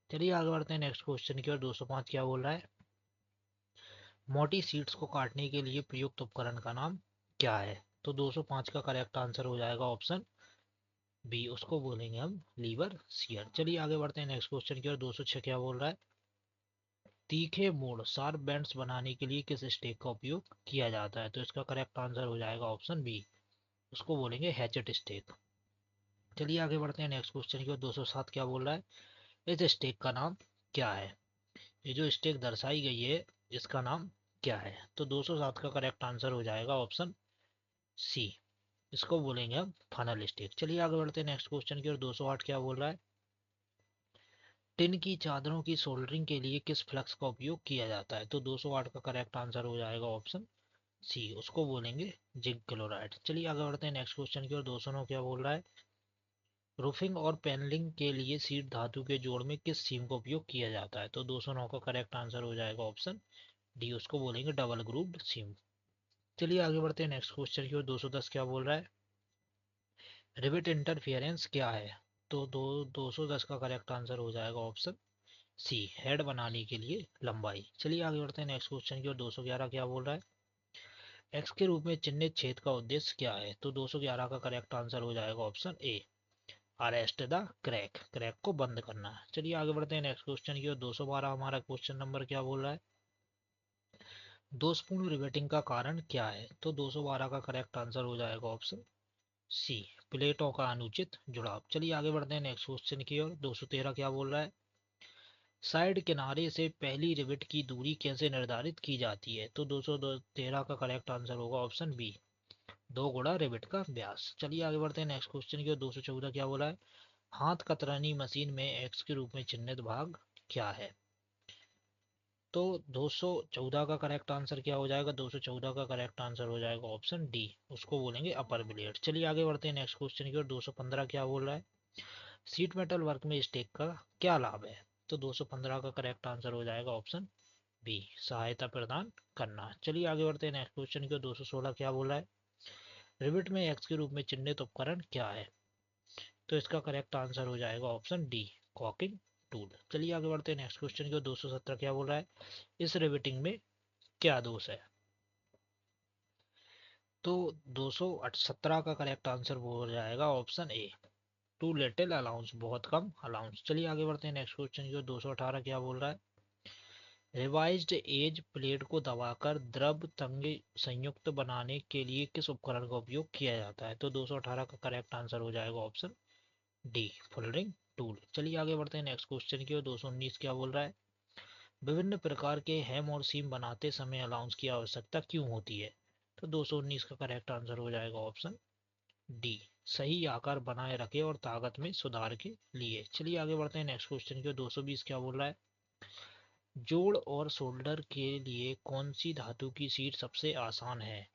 चलिए आगे बढ़ते हैं नेक्स्ट क्वेश्चन की ओर। 205 क्या बोल रहा है? मोटी सीट्स को काटने के लिए प्रयुक्त उपकरण का नाम क्या है? तो 205 का करेक्ट आंसर हो जाएगा ऑप्शन बी, उसको बोलेंगे हम लीवर शियर। चलिए आगे बढ़ते हैं नेक्स्ट क्वेश्चन की ओर। 206 क्या बोल रहा है? तीखे मोड़ शार्प बेंड्स बनाने के लिए किस स्टेक का उपयोग किया जाता है? तो इसका करेक्ट आंसर हो जाएगा ऑप्शन बी, उसको बोलेंगे हैचेट स्टेक। चलिए आगे बढ़ते हैं नेक्स्ट क्वेश्चन की ओर। 207 क्या बोल रहा है? इस स्टेक का नाम क्या है? ये जो स्टेक दर्शाई गई है इसका नाम क्या है? तो 207 का करेक्ट आंसर हो जाएगा ऑप्शन सी, इसको बोलेंगे हम फनल स्टेक। चलिए आगे बढ़ते हैं नेक्स्ट क्वेश्चन की ओर। 208 क्या बोल रहा है? टिन की चादरों की सोल्डरिंग के लिए किस फ्लक्स का उपयोग किया जाता है? तो 208 का करेक्ट आंसर हो जाएगा ऑप्शन सी, उसको बोलेंगे जिंक क्लोराइड। चलिए आगे बढ़ते हैं नेक्स्ट क्वेश्चन की ओर। 209 क्या बोल रहा है? रूफिंग और पैनलिंग के लिए सीड धातु के जोड़ में किस सीम का उपयोग किया जाता है? तो 209 का करेक्ट आंसर हो जाएगा ऑप्शन डी, उसको बोलेंगे डबल ग्रुप्ड सीम। चलिए आगे बढ़ते हैं नेक्स्ट क्वेश्चन की ओर। 210 क्या बोल रहा है? रिवेट इंटरफेरेंस क्या है? तो 210 का करेक्ट आंसर हो जाएगा ऑप्शन सी, हेड बनाने के लिए लंबाई। चलिए आगे बढ़ते हैं नेक्स्ट क्वेश्चन की ओर। 211 क्या बोल रहा है? एक्स के रूप में चिन्हित छेद का उद्देश्य क्या है? तो 211 का करेक्ट आंसर हो जाएगा option A, arrest the crack, crack को बंद करना। चलिए आगे बढ़ते हैं नेक्स्ट क्वेश्चन की ओर। 212 हमारा क्वेश्चन नंबर क्या बोल रहा है? दोषपूर्ण रिवेटिंग का कारण क्या है? तो 212 का करेक्ट आंसर हो जाएगा ऑप्शन सी, प्लेटों का अनुचित जुड़ाव। चलिए आगे बढ़ते हैं नेक्स्ट क्वेश्चन की ओर। 213 क्या बोल रहा है? साइड किनारे से पहली रिवेट की दूरी कैसे निर्धारित की जाती है? तो 213 का करेक्ट आंसर होगा ऑप्शन बी, 2 गुणा रिवेट का व्यास। चलिए आगे बढ़ते हैं नेक्स्ट क्वेश्चन की ओर। 214 क्या बोला है? हाथ कतरनी मशीन में एक्स के रूप में चिन्हित भाग क्या है? तो 214 का करेक्ट आंसर क्या हो जाएगा? 214 का करेक्ट आंसर हो जाएगा ऑप्शन डी, उसको बोलेंगे अपर ब्लेड। चलिए आगे बढ़ते हैं नेक्स्ट क्वेश्चन की ओर। 215 क्या बोल रहा है? सीट मेटल वर्क में स्टेक का क्या लाभ है? तो 215 का करेक्ट आंसर हो जाएगा ऑप्शन बी, सहायता प्रदान करना। चलिए आगे बढ़ते हैं नेक्स्ट क्वेश्चन की ओर। 216 क्या बोल रहा है? रिविट में एक्स के रूप में चिन्हित उपकरण क्या है? तो इसका करेक्ट आंसर हो जाएगा ऑप्शन डी, कॉकिंग टूल। चलिए आगे बढ़ते हैं नेक्स्ट क्वेश्चन की ओर। 217 क्या बोल रहा है? इस रिवेटिंग में क्या दोष है? तो 217 का करेक्ट आंसर वो हो जाएगा option A, too little allowance, बहुत कम अलाउंस। चलिए आगे बढ़ते हैं नेक्स्ट क्वेश्चन की ओर। 218 क्या बोल रहा है? रिवाइज्ड एज प्लेट को दबाकर द्रव तंग संयुक्त बनाने के लिए किस उपकरण का उपयोग किया जाता है? तो 218 का करेक्ट आंसर हो जाएगा ऑप्शन डी, फोल्डिंग टूल। चलिए आगे बढ़ते हैं नेक्स्ट क्वेश्चन की ओर। 219 क्या बोल रहा है? विभिन्न प्रकार के हैम और सीम बनाते समय अलाउंस की आवश्यकता क्यों होती है? तो 219 का करेक्ट आंसर हो जाएगा ऑप्शन डी, सही आकार बनाए रखे और ताकत में सुधार के लिए। चलिए आगे बढ़ते हैं नेक्स्ट क्वेश्चन की ओर। 220 क्या बोल रहा है? जोड़ और सोल्डर के लिए कौन सी धातु की शीट सबसे आसान है?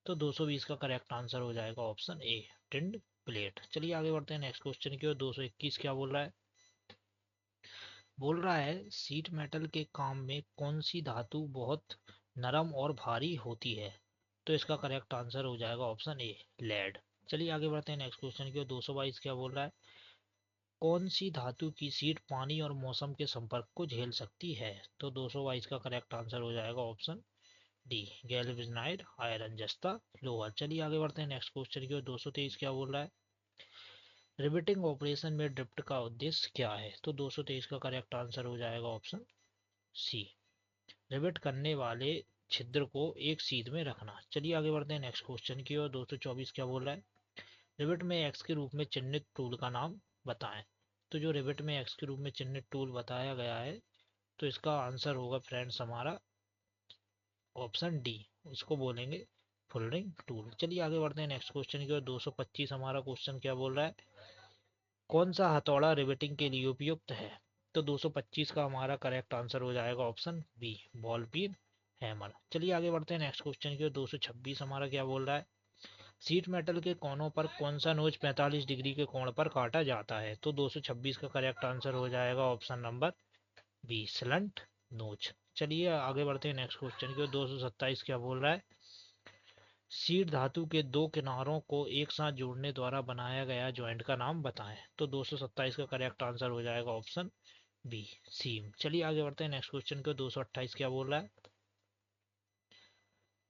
तो 220 का करेक्ट आंसर हो जाएगा ऑप्शन ए, टिंड प्लेट। चलिए आगे बढ़ते हैं नेक्स्ट क्वेश्चन की ओर। 221 क्या बोल रहा है? बोल रहा है शीट मेटल के काम में कौन सी धातु बहुत नरम और भारी होती है? तो इसका करेक्ट आंसर हो जाएगा ऑप्शन ए, लेड। चलिए आगे बढ़ते हैं नेक्स्ट क्वेश्चन की ओर। 222 क्या बोल रहा है? कौन सी धातु की शीट पानी और मौसम के संपर्क को झेल सकती है? तो 222 का करेक्ट आंसर हो जाएगा ऑप्शन डी, गैल्वेनाइज्ड आयरन, जस्ता लोहा। चलिए आगे बढ़ते हैं नेक्स्ट क्वेश्चन की ओर। 223 क्या बोल रहा है? रिवेटिंग ऑपरेशन में ड्रिफ्ट का उद्देश्य क्या है? तो 223 का करेक्ट आंसर हो जाएगा ऑप्शन सी, रिवेट करने वाले छिद्र को एक सीध में रखना। चलिए आगे बढ़ते हैं नेक्स्ट क्वेश्चन की ओर। 224 क्या बोल रहा है? रिवेट में एक्स के रूप में चिन्हित टूल का नाम बताएं। तो जो रिवेट में एक्स के रूप में चिन्हित टूल बताया गया है, तो इसका आंसर होगा फ्रेंड्स हमारा ऑप्शन डी, उसको बोलेंगे फुलरिंग टूल। चलिए आगे बढ़ते हैं नेक्स्ट क्वेश्चन की ओर। 225 हमारा क्वेश्चन क्या बोल रहा है? कौन सा हथौड़ा रिवेटिंग के लिए उपयुक्त है? तो 225 का हमारा करेक्ट आंसर हो जाएगा ऑप्शन बी, बॉल पीन हैमर। चलिए आगे बढ़ते हैं नेक्स्ट क्वेश्चन की ओर। 226 हमारा क्या बोल रहा है? शीट मेटल के कोनों पर कौन सा नोच 45 डिग्री के कोण पर काटा जाता है? तो 226 का करेक्ट आंसर हो जाएगा ऑप्शन नंबर बी, स्लंट नोच। चलिए आगे बढ़ते हैं नेक्स्ट क्वेश्चन की ओर। 227 क्या बोल रहा है? शीट धातु के दो किनारों को एक साथ जोड़ने द्वारा बनाया गया जॉइंट का नाम बताएं। तो 227 का करेक्ट आंसर हो जाएगा ऑप्शन बी, सीम। चलिए आगे बढ़ते हैं नेक्स्ट क्वेश्चन को। 228 क्या बोल रहा है?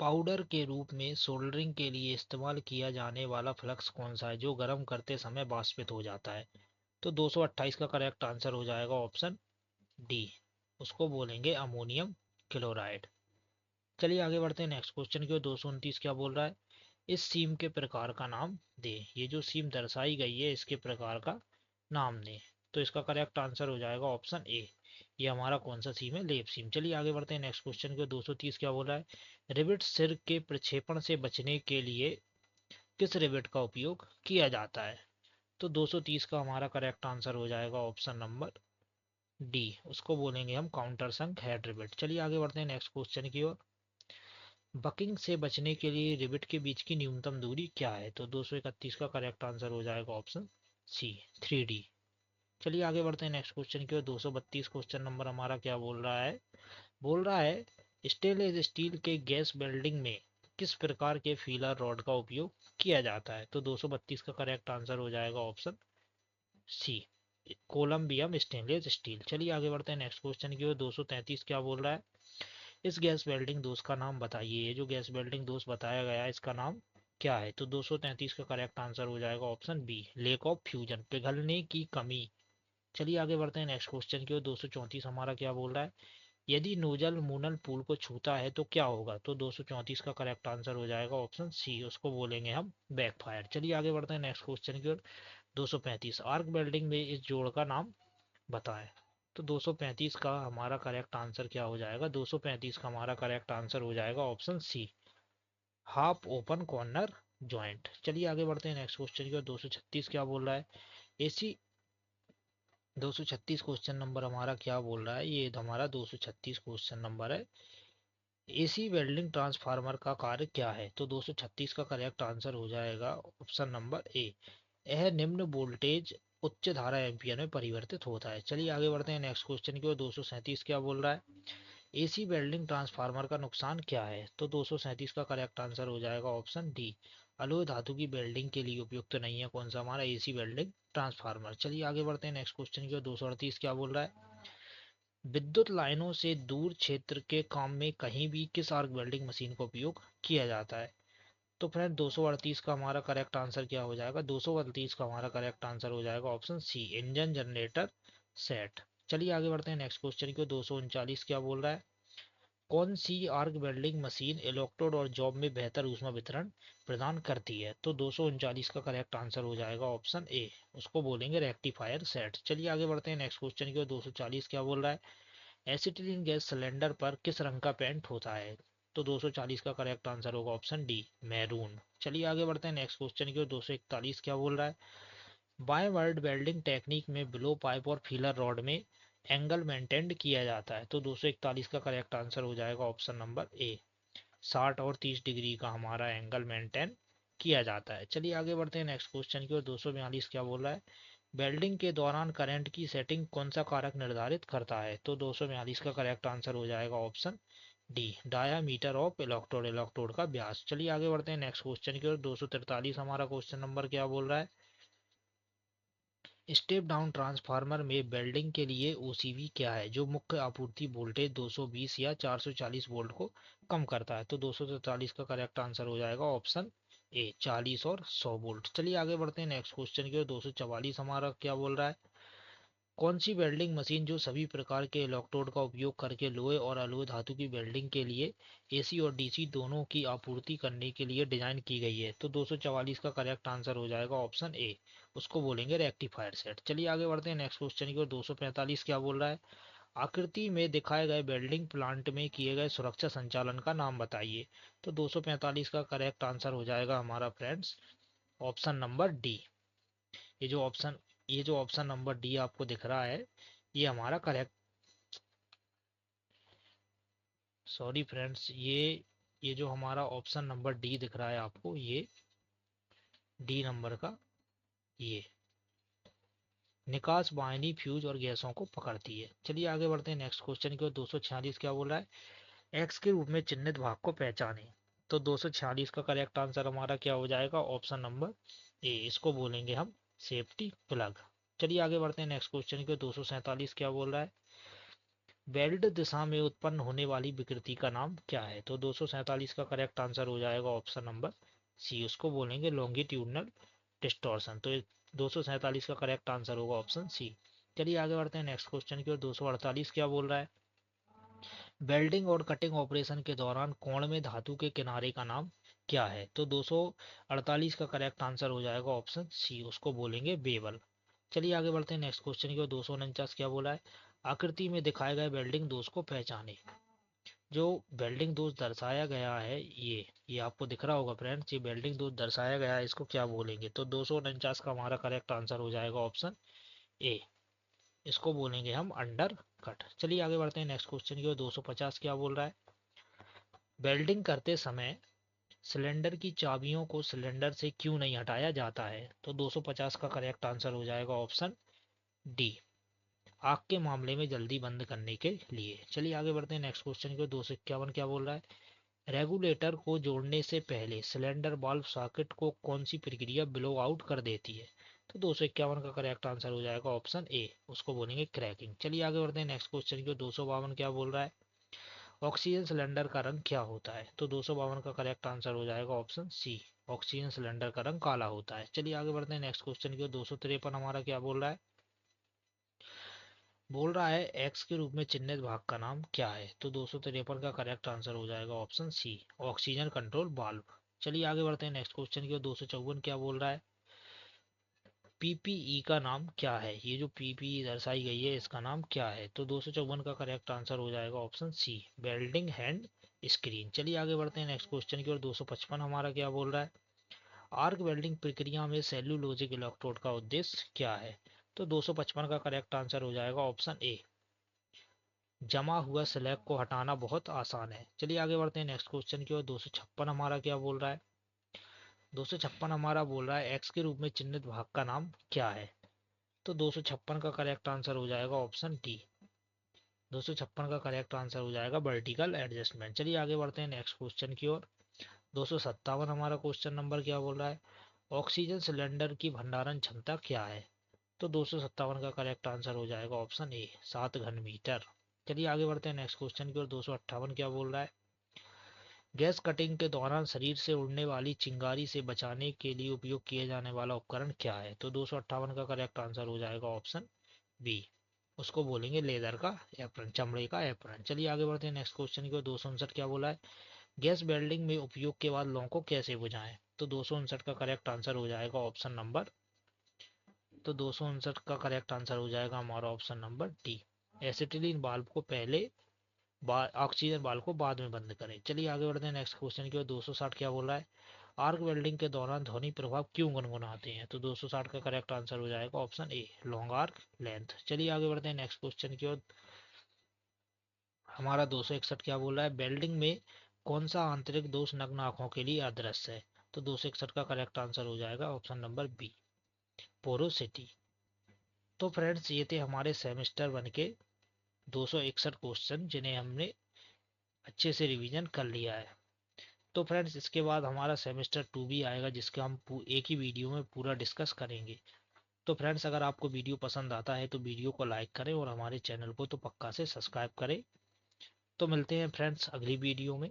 पाउडर के रूप में सोल्डरिंग के लिए इस्तेमाल किया जाने वाला फ्लक्स कौन सा है जो गर्म करते समय वाष्पित हो जाता है? तो 228 का करेक्ट आंसर हो जाएगा ऑप्शन डी, उसको बोलेंगे अमोनियम क्लोराइड। चलिए आगे बढ़ते हैं नेक्स्ट क्वेश्चन की ओर। 229 क्या बोल रहा है? इस सीम के प्रकार का नाम दे। ये जो सीम दर्शाई गई है इसके प्रकार का नाम दे। तो इसका करेक्ट आंसर हो जाएगा ऑप्शन ए, ये हमारा कौन सा सीम है? लेप सीम। चलिए आगे बढ़ते हैं नेक्स्ट क्वेश्चन की ओर। 230 क्या बोल रहा है? रिवेट सिर के प्रक्षेपण से बचने के लिए किस रिवेट का उपयोग किया जाता है? तो 230 का हमारा करेक्ट आंसर हो जाएगा ऑप्शन नंबर डी, उसको बोलेंगे हम काउंटर संक हेड रिवेट। चलिए आगे बढ़ते हैं नेक्स्ट क्वेश्चन की ओर। बकिंग से बचने के लिए रिवेट के बीच की न्यूनतम दूरी क्या है? तो 231 का करेक्ट आंसर हो जाएगा ऑप्शन सी, 3D। चलिए आगे बढ़ते हैं नेक्स्ट क्वेश्चन की ओर। 232 क्वेश्चन नंबर हमारा क्या बोल रहा है? बोल रहा है स्टेनलेस स्टील के गैस वेल्डिंग में किस प्रकार के फीलर रॉड का उपयोग किया जाता है? तो 232 का करेक्ट आंसर हो जाएगा option C, columbium stainless steel. चलिए आगे बढ़ते हैं नेक्स्ट क्वेश्चन की ओर। 233 क्या बोल रहा है? इस गैस वेल्डिंग दोष का नाम बताइए। ये जो गैस वेल्डिंग दोष बताया गया है इसका नाम क्या है? तो 233 का करेक्ट आंसर हो जाएगा option B, lack of fusion, पिघलने की कमी। चलिए आगे बढ़ते हैं नेक्स्ट क्वेश्चन की ओर। 234 हमारा क्या बोल रहा है? यदि नोजल मूनल पूल को छूता है तो क्या होगा? तो 234 का करेक्ट आंसर हो जाएगा ऑप्शन सी, उसको बोलेंगे हम बैकफायर। चलिए आगे बढ़ते हैं नेक्स्ट क्वेश्चन की ओर। 235 आर्क वेल्डिंग में इस जोड़ का नाम बताएं। तो 235 का हमारा करेक्ट आंसर क्या हो जाएगा? 235 का हमारा करेक्ट आंसर हो जाएगा option C, half open corner joint. चलिए आगे बढ़ते हैं नेक्स्ट क्वेश्चन की ओर। 236 क्या बोल रहा है? एसी 236 क्वेश्चन नंबर हमारा क्या बोल रहा है? ये हमारा 236 क्वेश्चन नंबर है, एसी वेल्डिंग ट्रांसफार्मर का कार्य क्या है? तो 236 का करेक्ट आंसर हो जाएगा ऑप्शन नंबर ए, यह निम्न वोल्टेज उच्च धारा एम्पियर में परिवर्तित होता है। चलिए आगे बढ़ते हैं नेक्स्ट क्वेश्चन की ओर। 237 क्या बोल रहा है? एसी वेल्डिंग ट्रांसफार्मर का नुकसान क्या है? तो 237 का करेक्ट आंसर हो जाएगा ऑप्शन डी, अलोय धातु की वेल्डिंग के लिए उपयुक्त नहीं है कौन सा? हमारा एसी वेल्डिंग ट्रांसफार्मर। चलिए आगे बढ़ते हैं नेक्स्ट क्वेश्चन की ओर। 238 क्या बोल रहा है? विद्युत लाइनों से दूर क्षेत्र के काम में कहीं भी किस आर्क वेल्डिंग मशीन का उपयोग किया जाता है? तो फ्रेंड 238 का हमारा करेक्ट आंसर क्या हो जाएगा? 238 का हमारा करेक्ट आंसर हो जाएगा option C, engine generator set. चलिए आगे बढ़ते हैं नेक्स्ट क्वेश्चन की। 239 क्या बोल रहा है? कौन सी आर्क वेल्डिंग मशीन इलेक्ट्रोड और जॉब में बेहतर ऊष्मा वितरण प्रदान करती है? तो 239 का करेक्ट आंसर हो जाएगा ऑप्शन ए, उसको बोलेंगे रेक्टिफायर सेट। चलिए आगे बढ़ते हैं नेक्स्ट क्वेश्चन की ओर। 240 क्या बोल रहा है? एसिटिलीन गैस सिलेंडर पर किस रंग का पेंट होता है? तो 240 का करेक्ट आंसर होगा ऑप्शन डी, मैरून। चलिए आगे बढ़ते हैं नेक्स्ट क्वेश्चन की ओर। 241 क्या बोल रहा है? बाय वर्ड वेल्डिंग टेक्निक में ब्लो पाइप और फीलर रॉड में एंगल मेंटेन्ड किया जाता है। तो 241 का करेक्ट आंसर हो जाएगा ऑप्शन नंबर ए, 60 और 30 डिग्री का हमारा एंगल मेंटेन किया जाता है। चलिए आगे बढ़ते हैं नेक्स्ट क्वेश्चन की ओर। 242 क्या बोल रहा है? वेल्डिंग के दौरान करंट की सेटिंग कौन सा कारक निर्धारित करता है? तो 242 का करेक्ट आंसर हो जाएगा option D, diameter of electrode, electrode का व्यास। चलिए आगे बढ़ते हैं नेक्स्ट क्वेश्चन की ओर। 243 हमारा क्वेश्चन नंबर क्या बोल रहा है? स्टेप डाउन ट्रांसफार्मर में वेल्डिंग के लिए ओसीवी क्या है जो मुख्य आपूर्ति वोल्टेज 220 या 440 वोल्ट को कम करता है? तो 243 का करेक्ट आंसर हो जाएगा ऑप्शन ए, 40 और 100 वोल्ट। चलिए आगे बढ़ते हैं नेक्स्ट क्वेश्चन की ओर। 244 हमारा क्या बोल रहा है? कौन सी वेल्डिंग मशीन जो सभी प्रकार के इलेक्ट्रोड का उपयोग करके लोहे और अलोह धातु की वेल्डिंग के लिए एसी और डीसी दोनों की आपूर्ति करने के लिए डिजाइन की गई है? तो 244 का करेक्ट आंसर हो जाएगा ऑप्शन ए, उसको बोलेंगे रेक्टिफायर सेट। चलिए आगे बढ़ते हैं नेक्स्ट क्वेश्चन की ओर। 245 क्या बोल रहा है? आकृति में दिखाए गए वेल्डिंग प्लांट में किए गए सुरक्षा संचालन का नाम बताइए? तो 245 का करेक्ट आंसर हो जाएगा हमारा फ्रेंड्स ऑप्शन नंबर डी। ये जो ऑप्शन ये जो ऑप्शन नंबर डी आपको दिख रहा है, ये हमारा करेक्ट, सॉरी फ्रेंड्स, ये जो हमारा ऑप्शन नंबर डी दिख रहा है आपको, ये डी नंबर का, ये निकास वाहिनी फ्यूज और गैसों को पकड़ती है। चलिए आगे बढ़ते हैं नेक्स्ट क्वेश्चन की ओर। 246 क्या बोल रहा है? एक्स के रूप में चिन्हित भाग को पहचाने? तो 246 का करेक्ट आंसर हमारा क्या हो जाएगा ऑप्शन नंबर ए, इसको बोलेंगे हम सेफ्टी प्लग। चलिए आगे बढ़ते हैं नेक्स्ट क्वेश्चन की ओर। 247 क्या बोल रहा है? वेल्ड दिशा में उत्पन्न होने वाली विकृति का नाम क्या है? तो 247 का करेक्ट आंसर हो जाएगा ऑप्शन नंबर सी, उसको बोलेंगे लॉन्गिट्यूडनल डिस्टॉर्शन। तो 247 का करेक्ट आंसर होगा ऑप्शन सी। चलिए आगे बढ़ते हैं नेक्स्ट क्वेश्चन की ओर। 248 क्या बोल रहा है? वेल्डिंग और कटिंग ऑपरेशन के दौरान कोण में धातु के किनारे का नाम क्या है? तो 248 का करेक्ट आंसर हो जाएगा ऑप्शन सी, उसको बोलेंगे बेवल। चलिए आगे बढ़ते हैं नेक्स्ट क्वेश्चन की ओर। 249 क्या बोला है? आकृति में दिखाए गए वेल्डिंग दोष को पहचाने? जो वेल्डिंग दोष दर्शाया गया है, ये आपको दिख रहा होगा फ्रेंड्स, ये वेल्डिंग दोष दर्शाया गया है, इसको क्या बोलेंगे? तो 249 का हमारा करेक्ट आंसर हो जाएगा ऑप्शन ए, इसको बोलेंगे हम अंडर कट। चलिए आगे बढ़ते हैं नेक्स्ट क्वेश्चन की ओर। 250 क्या बोल रहा है? वेल्डिंग करते समय सिलेंडर की चाबियों को सिलेंडर से क्यों नहीं हटाया जाता है? तो 250 का करेक्ट आंसर हो जाएगा ऑप्शन डी, आग के मामले में जल्दी बंद करने के लिए। चलिए आगे बढ़ते हैं नेक्स्ट क्वेश्चन की ओर। 251 क्या बोल रहा है? रेगुलेटर को जोड़ने से पहले सिलेंडर वाल्व सॉकेट को कौन सी प्रक्रिया ब्लो आउट कर देती है? तो 251 का करेक्ट आंसर हो जाएगा ऑप्शन ए, उसको बोलेंगे क्रैकिंग। चलिए आगे बढ़ते हैं नेक्स्ट क्वेश्चन की ओर। 252 क्या बोल रहा है? ऑक्सीजन सिलेंडर का रंग क्या होता है? तो 252 का करेक्ट आंसर हो जाएगा ऑप्शन सी, ऑक्सीजन सिलेंडर का रंग काला होता है। चलिए आगे बढ़ते हैं नेक्स्ट क्वेश्चन की ओर। 253 हमारा क्या बोल रहा है? बोल रहा है एक्स के रूप में चिन्हित भाग का नाम क्या है? तो 253 का करेक्ट आंसर हो जाएगा option C, oxygen control valve. चलिए आगे बढ़ते हैं नेक्स्ट क्वेश्चन की ओर। 254 क्या बोल रहा है? पीपीई का नाम क्या है? ये जो पीपीई दर्शाई गई है, इसका नाम क्या है? तो 254 का करेक्ट आंसर हो जाएगा option C, welding hand screen. चलिए आगे बढ़ते हैं नेक्स्ट क्वेश्चन की ओर। 255 हमारा क्या बोल रहा है? आर्क वेल्डिंग प्रक्रिया में सेल्यूलोजिक इलेक्ट्रोड का उद्देश्य क्या है? तो 255 का करेक्ट आंसर हो जाएगा ऑप्शन ए, जमा हुआ स्लैग को हटाना बहुत आसान है। चलिए आगे बढ़ते हैं नेक्स्ट क्वेश्चन की ओर। 256 हमारा क्या बोल रहा है? 256 हमारा बोल रहा है एक्स के रूप में चिन्हित भाग का नाम क्या है? तो 256 का करेक्ट आंसर हो जाएगा ऑप्शन डी, 256 का करेक्ट आंसर हो जाएगा वर्टिकल एडजस्टमेंट। चलिए आगे बढ़ते हैं नेक्स्ट क्वेश्चन की ओर। 257 हमारा क्वेश्चन नंबर क्या बोल रहा है? ऑक्सीजन सिलेंडर की भंडारण क्षमता क्या है? तो 257 का करेक्ट आंसर हो जाएगा ऑप्शन ए, 7 घन मीटर। चलिए आगे बढ़ते हैं नेक्स्ट क्वेश्चन की ओर। 258 क्या बोल रहा है? गैस कटिंग के दौरान शरीर से उड़ने वाली चिंगारी से बचाने के लिए उपयोग किए जाने वाला उपकरण क्या है? तो 258 का करेक्ट आंसर हो जाएगा ऑप्शन बी, उसको बोलेंगे लेदर का एप्रन, चमड़े का एप्रन। चलिए आगे बढ़ते हैं नेक्स्ट क्वेश्चन की ओर। 259 क्या बोला है? गैस वेल्डिंग में उपयोग के बाद लौ को कैसे बुझाएं? तो 259 का करेक्ट आंसर हो जाएगा ऑप्शन नंबर, तो 259 का करेक्ट आंसर हो जाएगा हमारा option number D, acetylene valve को पहले, ऑक्सीजन वाल्व को बाद में बंद करें। चलिए आगे बढ़ते हैं नेक्स्ट क्वेश्चन की ओर। 260 क्या बोल रहा है, आर्क वेल्डिंग के दौरान ध्वनि प्रभाव क्यों गुनगुनाते हैं? तो 260 का करेक्ट आंसर हो जाएगा ऑप्शन ए, लॉन्ग आर्क लेंथ। चलिए आगे बढ़ते हैं नेक्स्ट क्वेश्चन की ओर। हमारा 261 क्या बोल रहा है, वेल्डिंग में कौन सा आंतरिक दोष नग्न आंखों के लिए अदृश्य है? तो 261 का करेक्ट आंसर हो जाएगा ऑप्शन नंबर बी, पोरोसिटी। तो फ्रेंड्स ये थे हमारे सेमेस्टर 1 के 261 क्वेश्चन, जिन्हें हमने अच्छे से रिवीजन कर लिया है। तो फ्रेंड्स इसके बाद हमारा सेमेस्टर 2 भी आएगा, जिसका हम एक ही वीडियो में पूरा डिस्कस करेंगे। तो फ्रेंड्स अगर आपको वीडियो पसंद आता है तो वीडियो को लाइक करें और हमारे चैनल को तो पक्का से सब्सक्राइब करें। तो मिलते हैं फ्रेंड्स अगली वीडियो में।